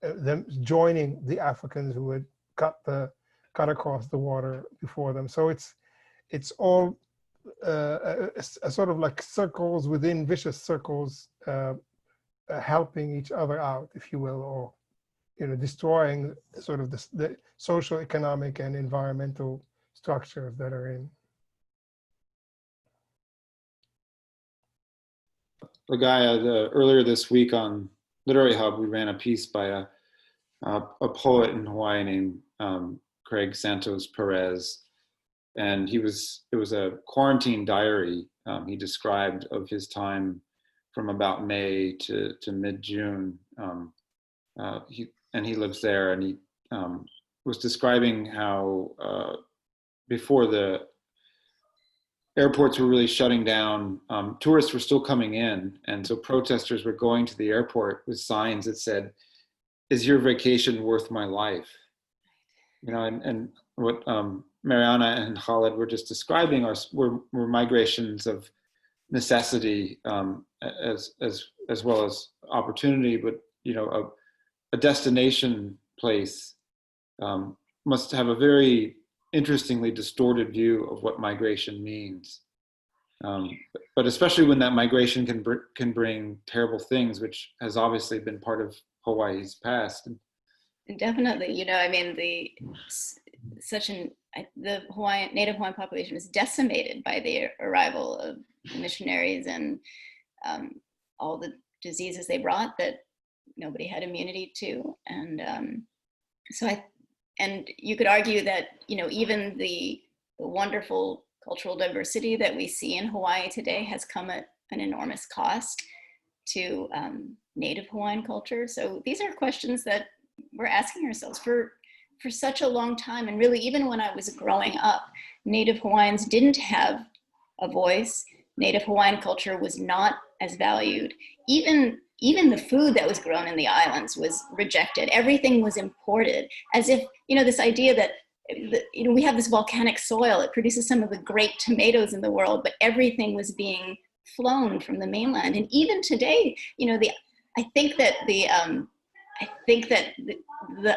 them joining the Africans who had cut across the water before them. So it's all a sort of like circles within vicious circles, helping each other out, if you will, or destroying sort of the social, economic, and environmental structures that are in. Ligaya, earlier this week on Literary Hub, we ran a piece by a poet in Hawaii named Craig Santos Perez, and it was a quarantine diary he described of his time from about May to mid-June. He lives there, and he was describing how before the airports were really shutting down, tourists were still coming in, and so protesters were going to the airport with signs that said, "Is your vacation worth my life?" And what Mariana and Khaled were just describing were migrations of necessity, as well as opportunity, but a destination place must have a very interestingly distorted view of what migration means. But especially when that migration can bring terrible things, which has obviously been part of Hawaii's past. Definitely, I mean, the native Hawaiian population was decimated by the arrival of missionaries and all the diseases they brought that nobody had immunity to, and and you could argue that even the wonderful cultural diversity that we see in Hawaii today has come at an enormous cost to native Hawaiian culture. So these are questions that we're asking ourselves for such a long time, and really even when I was growing up, native Hawaiians didn't have a voice. Native Hawaiian culture was not as valued. Even the food that was grown in the islands was rejected. Everything was imported, as if, this idea that, we have this volcanic soil, it produces some of the great tomatoes in the world, but everything was being flown from the mainland. And even today, I think that the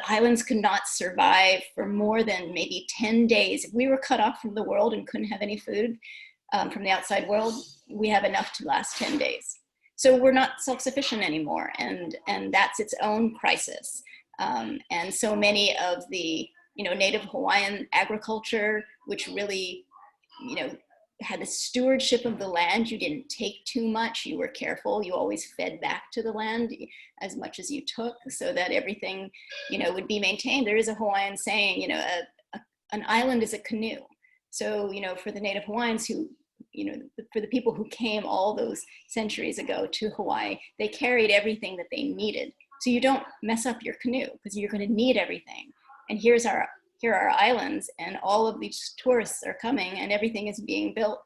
islands could not survive for more than maybe 10 days. If we were cut off from the world and couldn't have any food from the outside world, we have enough to last 10 days. So we're not self-sufficient anymore, and that's its own crisis. And so many of the native Hawaiian agriculture, which really had the stewardship of the land. You didn't take too much, you were careful, you always fed back to the land as much as you took, so that everything, would be maintained. There is a Hawaiian saying, an island is a canoe. So, for the native Hawaiians who, for the people who came all those centuries ago to Hawaii, they carried everything that they needed. So you don't mess up your canoe because you're going to need everything. And here are our islands, and all of these tourists are coming, and everything is being built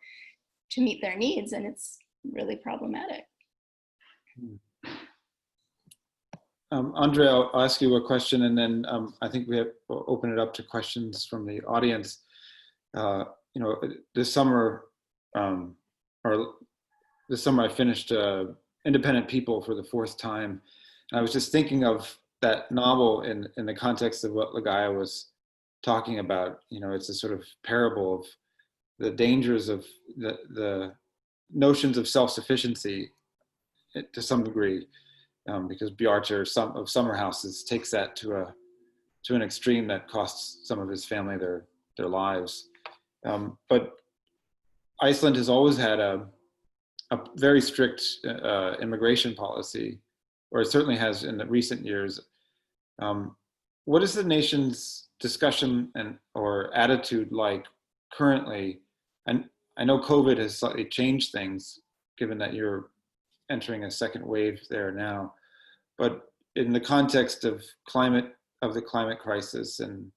to meet their needs, and it's really problematic. Andri, I'll ask you a question, and then I think we'll open it up to questions from the audience. This summer, I finished Independent People for the 4th time. And I was just thinking of that novel in the context of what Ligaya was talking about. It's a sort of parable of the dangers of the notions of self-sufficiency to some degree, because Bjarter of Summer Houses takes that to an extreme that costs some of his family their lives. But Iceland has always had a very strict immigration policy, or it certainly has in the recent years. What is the nation's discussion or attitude like currently? And I know COVID has slightly changed things, given that you're entering a second wave there now. But in the context of the climate crisis and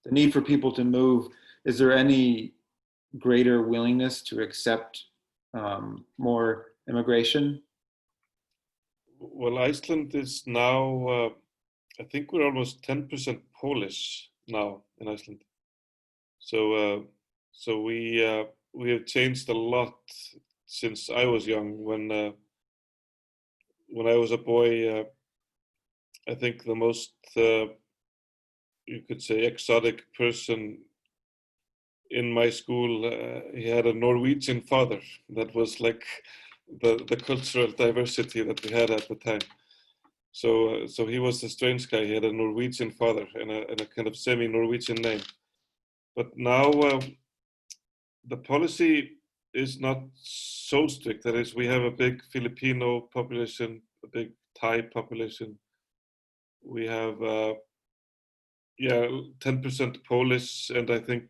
the need for people to move, is there any greater willingness to accept more immigration? Well, Iceland is now, I think we're almost 10% Polish now in Iceland. So we have changed a lot since I was young. When I was a boy, I think the most, you could say, exotic person in my school, he had a Norwegian father. That was like the cultural diversity that we had at the time. So he was the strange guy. He had a Norwegian father and a kind of semi-Norwegian name. But now the policy is not so strict. That is, we have a big Filipino population, a big Thai population. We have 10% Polish, and I think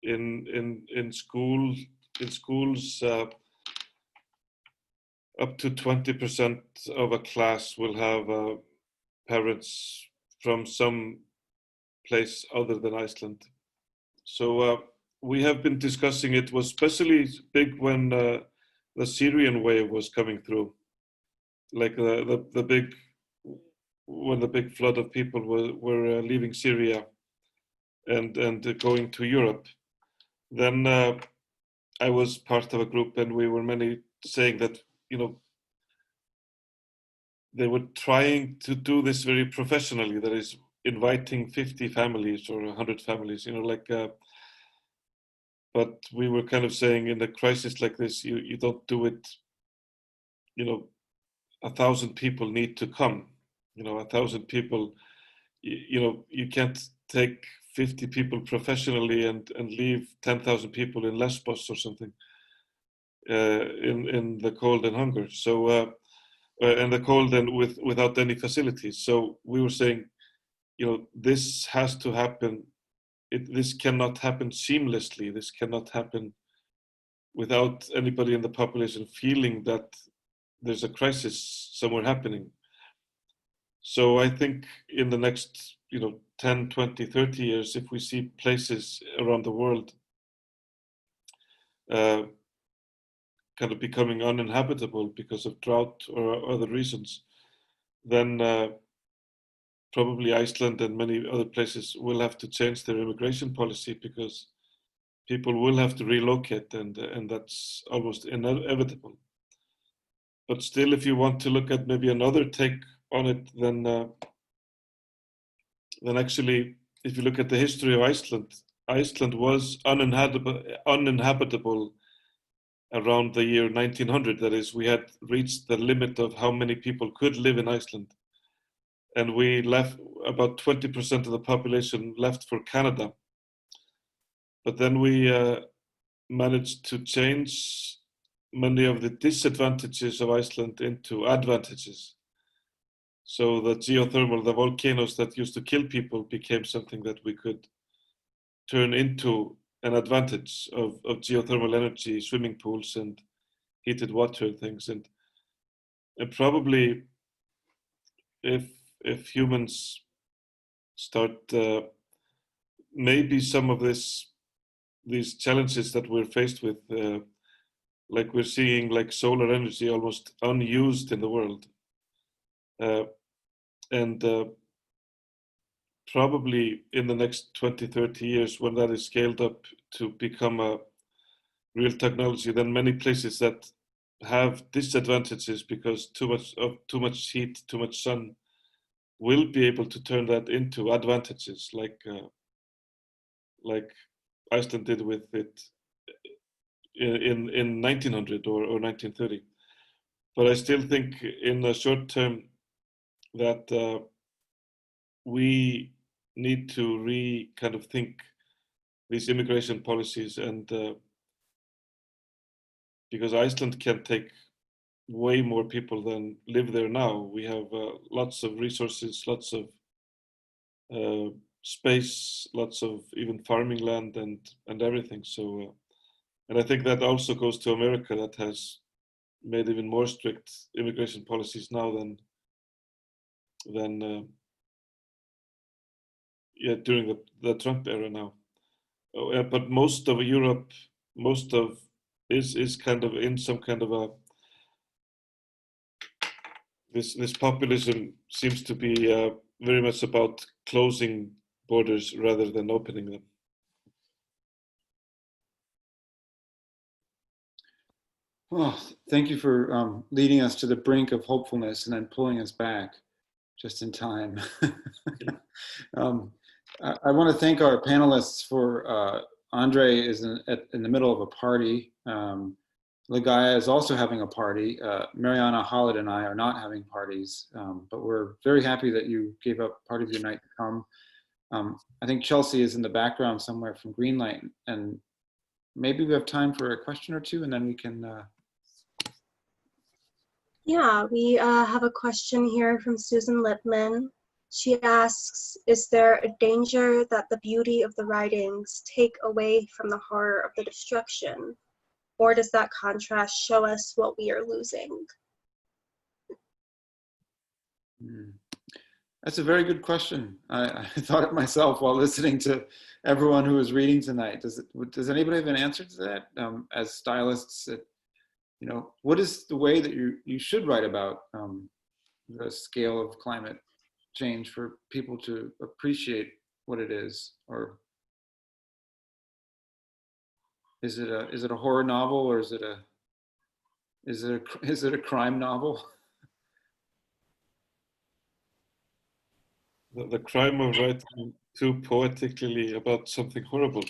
in schools up to 20% of a class will have parents from some place other than Iceland. So we have been discussing it. Was especially big when the Syrian wave was coming through, like when the big flood of people were leaving Syria and going to Europe. Then I was part of a group, and we were many saying that, they were trying to do this very professionally. That is, inviting 50 families or 100 families, but we were kind of saying, in a crisis like this, you don't do it, 1,000 people need to come, 1,000 people, you can't take 50 people professionally and leave 10,000 people in Lesbos or something in the cold and hunger. So and the cold and without any facilities. So we were saying, this has to happen. This cannot happen seamlessly. This cannot happen without anybody in the population feeling that there's a crisis somewhere happening. So I think in the next, 10, 20, 30 years, if we see places around the world kind of becoming uninhabitable because of drought or other reasons, then probably Iceland and many other places will have to change their immigration policy, because people will have to relocate, and that's almost inevitable. But still, if you want to look at maybe another take on it, then actually, if you look at the history of Iceland, Iceland was uninhabitable around the year 1900. That is, we had reached the limit of how many people could live in Iceland. And we left, about 20% of the population left for Canada. But then we managed to change many of the disadvantages of Iceland into advantages. So the geothermal, the volcanoes that used to kill people, became something that we could turn into an advantage of geothermal energy, swimming pools and heated water and things. And probably if humans start, maybe some of these challenges that we're faced with, like we're seeing like solar energy almost unused in the world. And probably in the next 20, 30 years, when that is scaled up to become a real technology, then many places that have disadvantages because too much heat, too much sun, will be able to turn that into advantages, like Iceland did with it in 1900 or 1930. But I still think in the short term that we need to kind of think these immigration policies, and because Iceland can take way more people than live there now. We have lots of resources, lots of space, lots of even farming land and everything. So, and I think that also goes to America, that has made even more strict immigration policies now than during the Trump era now. But most of Europe, is kind of in some kind of a, this populism seems to be very much about closing borders rather than opening them. Well, thank you for leading us to the brink of hopefulness and then pulling us back just in time. I want to thank our panelists for, Andri is in the middle of a party. Ligaya is also having a party. Mariana, Khaled, and I are not having parties, but we're very happy that you gave up part of your night to come. I think Chelsea is in the background somewhere from Greenlight, and maybe we have time for a question or two, and then we can. Yeah, we have a question here from Susan Lipman. She asks, is there a danger that the beauty of the writings take away from the horror of the destruction? Or does that contrast show us what we are losing? That's a very good question. I thought it myself while listening to everyone who was reading tonight. Does anybody have an answer to that? As stylists, you know, what is the way that you should write about the scale of climate change for people to appreciate what it is? Or is it a horror novel, or is it a crime novel? The crime of writing too poetically about something horrible.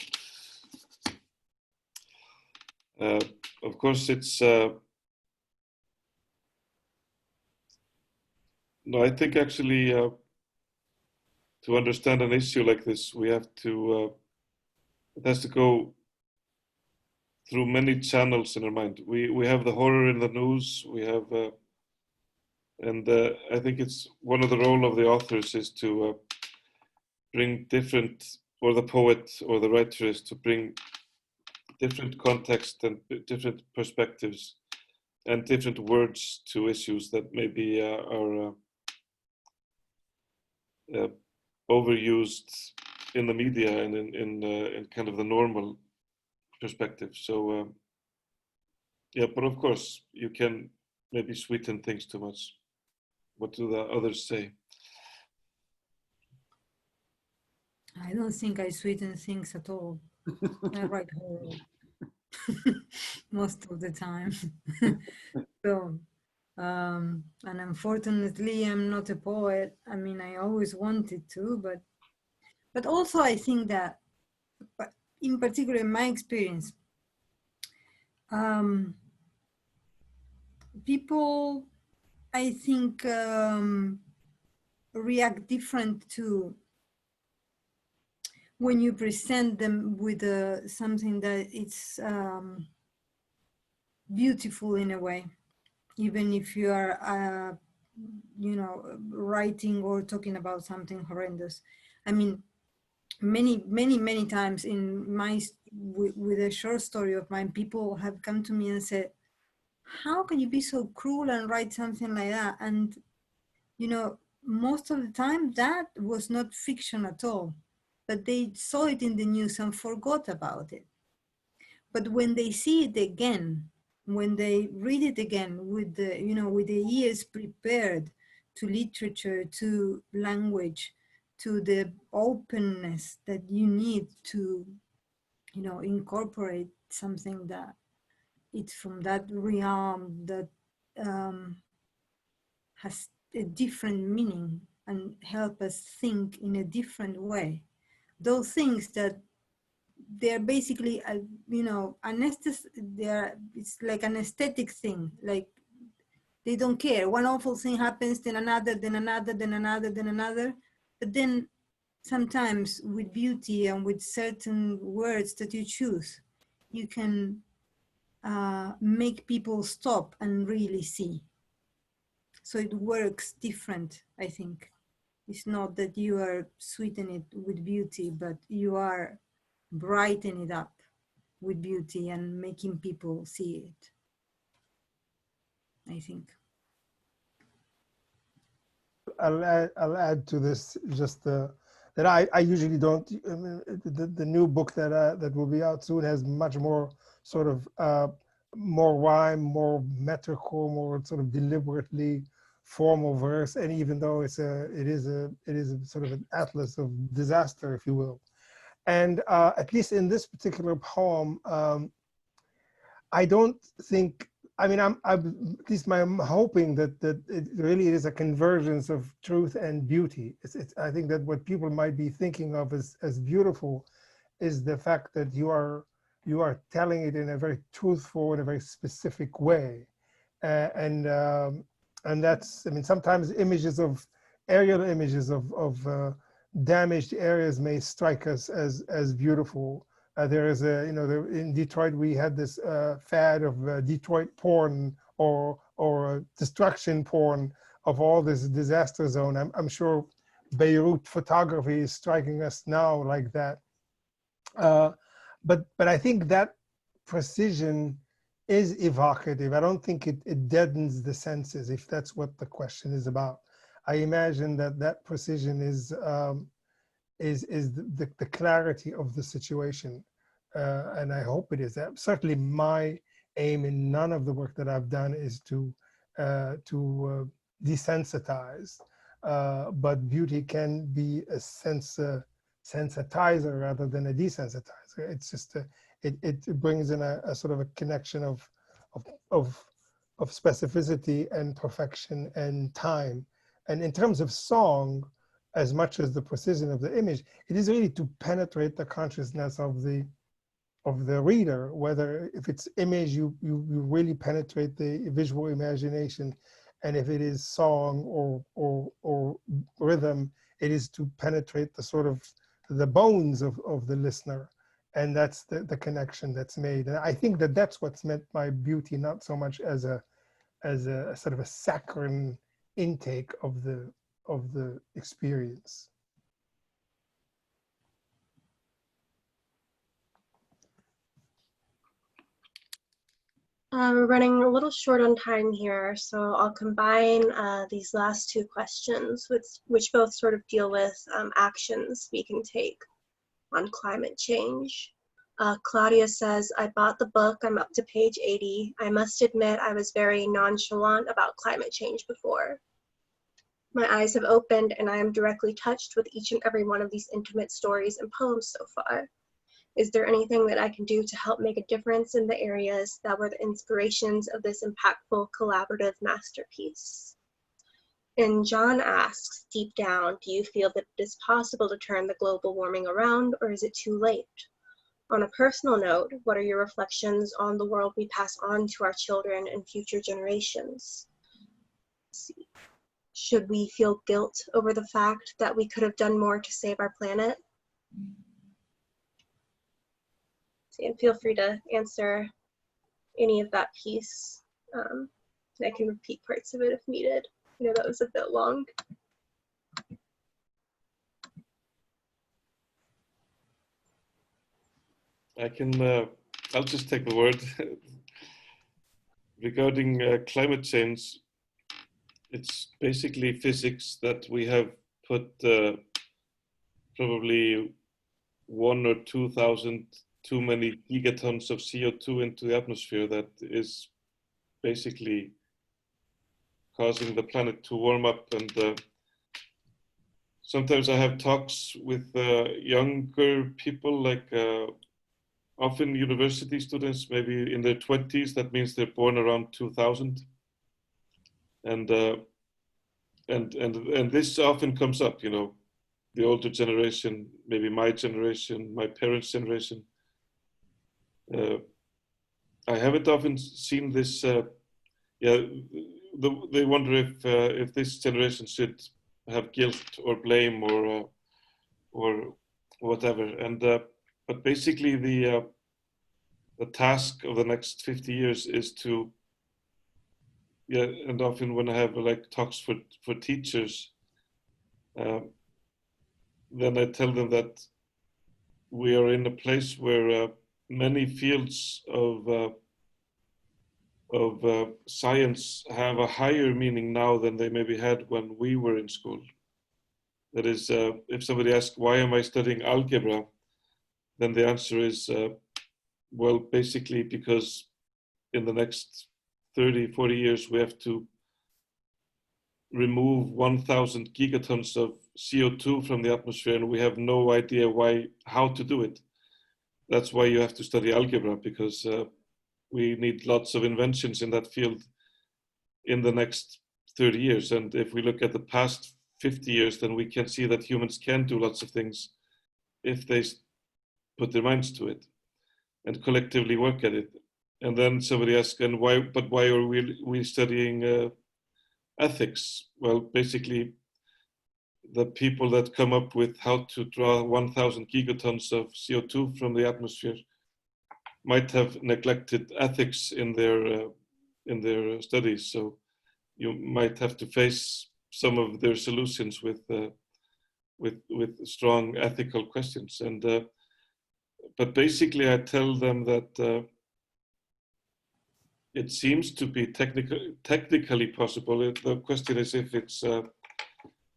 Of course, it's no. I think actually to understand an issue like this, we have to it has to go through many channels in our mind. We have the horror in the news. We have, and I think it's one of the role of the authors is to bring different, or the poet or the writer is to bring different context and different perspectives and different words to issues that maybe are overused in the media and in kind of the normal perspective. So yeah, but of course you can maybe sweeten things too much. What do the others say? I don't think I sweeten things at all. I write horror most of the time. So, and unfortunately, I'm not a poet. I mean, I always wanted to, but also I think that, in particular, in my experience, people, I think, react different to when you present them with something that it's beautiful in a way, even if you are, you know, writing or talking about something horrendous. I mean, many times in my with a short story of mine, people have come to me and said, how can you be so cruel and write something like that? And you know, most of the time that was not fiction at all, but they saw it in the news and forgot about it. But when they see it again, when they read it again with the, you know, with the ears prepared to literature, to language, to the openness that you need to, you know, incorporate something that it's from that realm that has a different meaning and help us think in a different way. Those things that they're basically, you know, it's like an aesthetic thing. Like they don't care. One awful thing happens, then another, then another, then another, then another. But then sometimes with beauty and with certain words that you choose, you can make people stop and really see. So it works different, I think. It's not that you are sweetening it with beauty, but you are brightening it up with beauty and making people see it, I think. I'll add to this just that I usually don't. I mean, the new book that will be out soon has much more sort of more rhyme, more metrical, more sort of deliberately formal verse. And even though it is a sort of an atlas of disaster, if you will. And at least in this particular poem, I don't think. I mean, I'm at least I'm hoping that it really is a convergence of truth and beauty. I think that what people might be thinking of as beautiful is the fact that you are telling it in a very truthful and a very specific way, and that's, I mean, sometimes aerial images of damaged areas may strike us as beautiful. There is in Detroit we had this fad of Detroit porn or destruction porn of all this disaster zone. I'm sure Beirut photography is striking us now like that. But I think that precision is evocative. I don't think it deadens the senses, if that's what the question is about. I imagine that precision is the clarity of the situation, and I hope it is. Certainly, my aim in none of the work that I've done is to desensitize, but beauty can be a sensitizer rather than a desensitizer. It's just it brings in a sort of a connection of specificity and perfection and time. And in terms of song, as much as the precision of the image, it is really to penetrate the consciousness of the reader. Whether if it's image, you really penetrate the visual imagination, and if it is song or rhythm, it is to penetrate the sort of the bones of the listener, and that's the connection that's made. And I think that that's what's meant by beauty, not so much as a sort of a saccharine intake of the experience. We're running a little short on time here, so I'll combine these last two questions, which both sort of deal with actions we can take on climate change. Claudia says, I bought the book, I'm up to page 80. I must admit I was very nonchalant about climate change before. My eyes have opened and I am directly touched with each and every one of these intimate stories and poems so far. Is there anything that I can do to help make a difference in the areas that were the inspirations of this impactful collaborative masterpiece? And John asks, deep down, do you feel that it is possible to turn the global warming around, or is it too late? On a personal note, what are your reflections on the world we pass on to our children and future generations? Let's see. Should we feel guilt over the fact that we could have done more to save our planet? And feel free to answer any of that piece. I can repeat parts of it if needed. I know that was a bit long. I'll just take the word. Regarding climate change, it's basically physics that we have put probably 1,000 or 2,000 too many gigatons of CO2 into the atmosphere that is basically causing the planet to warm up. And sometimes I have talks with younger people, like often university students, maybe in their 20s. That means they're born around 2000. And this often comes up, you know, the older generation, maybe my generation, my parents' generation. I haven't often seen this. They wonder if this generation should have guilt or blame or whatever. And but basically, the task of the next 50 years is to, and often when I have like talks for teachers, then I tell them that we are in a place where many fields of science have a higher meaning now than they maybe had when we were in school. That is, if somebody asks, why am I studying algebra? Then the answer is, well, basically because in the next 30, 40 years, we have to remove 1,000 gigatons of CO2 from the atmosphere, and we have no idea how to do it. That's why you have to study algebra, because we need lots of inventions in that field in the next 30 years. And if we look at the past 50 years, then we can see that humans can do lots of things if they put their minds to it and collectively work at it. And then somebody asks, and why are we studying ethics? Well, basically, the people that come up with how to draw 1,000 gigatons of CO2 from the atmosphere might have neglected ethics in their studies. So you might have to face some of their solutions with strong ethical questions. And but basically, I tell them that it seems to be technically possible. The question is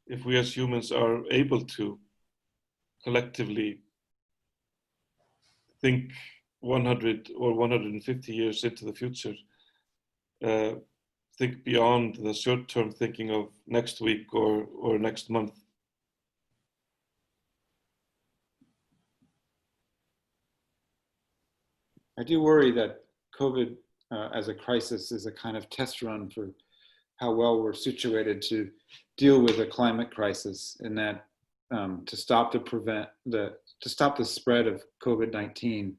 if we as humans are able to collectively think 100 or 150 years into the future, think beyond the short-term thinking of next week or next month. I do worry that COVID as a crisis is a kind of test run for how well we're situated to deal with a climate crisis, in that to stop the spread of COVID-19,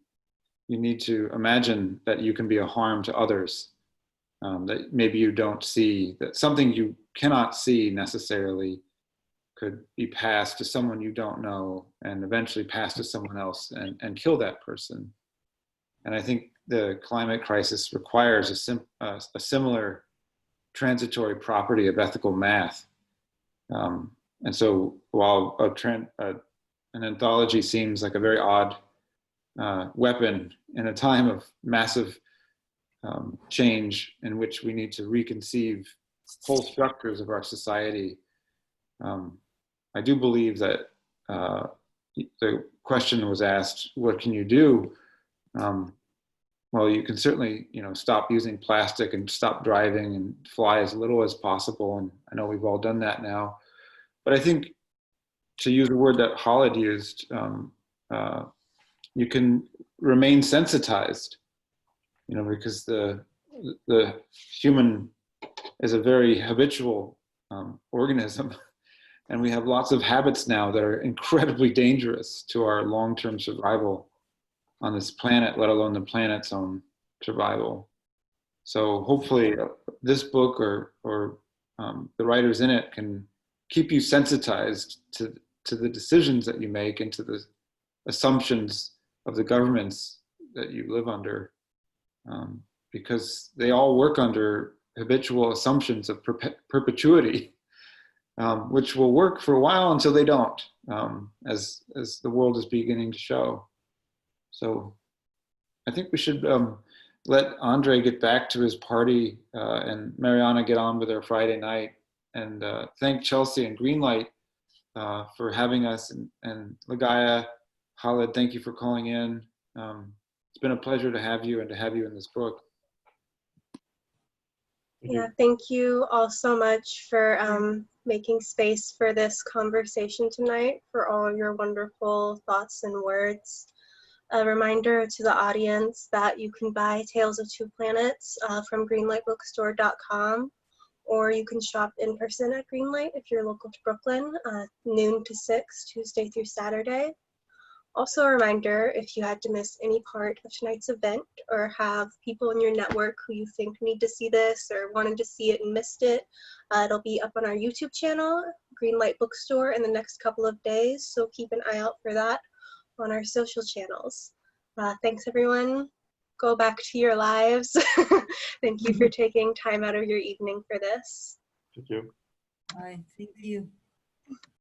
you need to imagine that you can be a harm to others, that maybe you don't see, that something you cannot see necessarily could be passed to someone you don't know and eventually pass to someone else and kill that person. And I think the climate crisis requires a similar transitory property of ethical math. And so while an anthology seems like a very odd weapon in a time of massive change in which we need to reconceive whole structures of our society, I do believe that the question was asked, what can you do? Well, you can certainly, stop using plastic and stop driving and fly as little as possible. And I know we've all done that now. But I think, to use a word that Khaled used, you can remain sensitized, because the human is a very habitual organism. And we have lots of habits now that are incredibly dangerous to our long-term survival on this planet, let alone the planet's own survival. So hopefully this book or the writers in it can keep you sensitized to the decisions that you make and to the assumptions of the governments that you live under, because they all work under habitual assumptions of perpetuity, which will work for a while until they don't, as the world is beginning to show. So I think we should let Andri get back to his party and Mariana get on with her Friday night, and thank Chelsea and Greenlight for having us, and Ligaya, Khaled, thank you for calling in. It's been a pleasure to have you and to have you in this book. Yeah, thank you all so much for making space for this conversation tonight, for all your wonderful thoughts and words. A reminder to the audience that you can buy Tales of Two Planets from greenlightbookstore.com, or you can shop in person at Greenlight if you're local to Brooklyn, noon to 6, Tuesday through Saturday. Also a reminder, if you had to miss any part of tonight's event or have people in your network who you think need to see this or wanted to see it and missed it, it'll be up on our YouTube channel, Greenlight Bookstore, in the next couple of days, so keep an eye out for that on our social channels. Thanks everyone. Go back to your lives. Thank you for taking time out of your evening for this. Thank you. Bye. Thank you.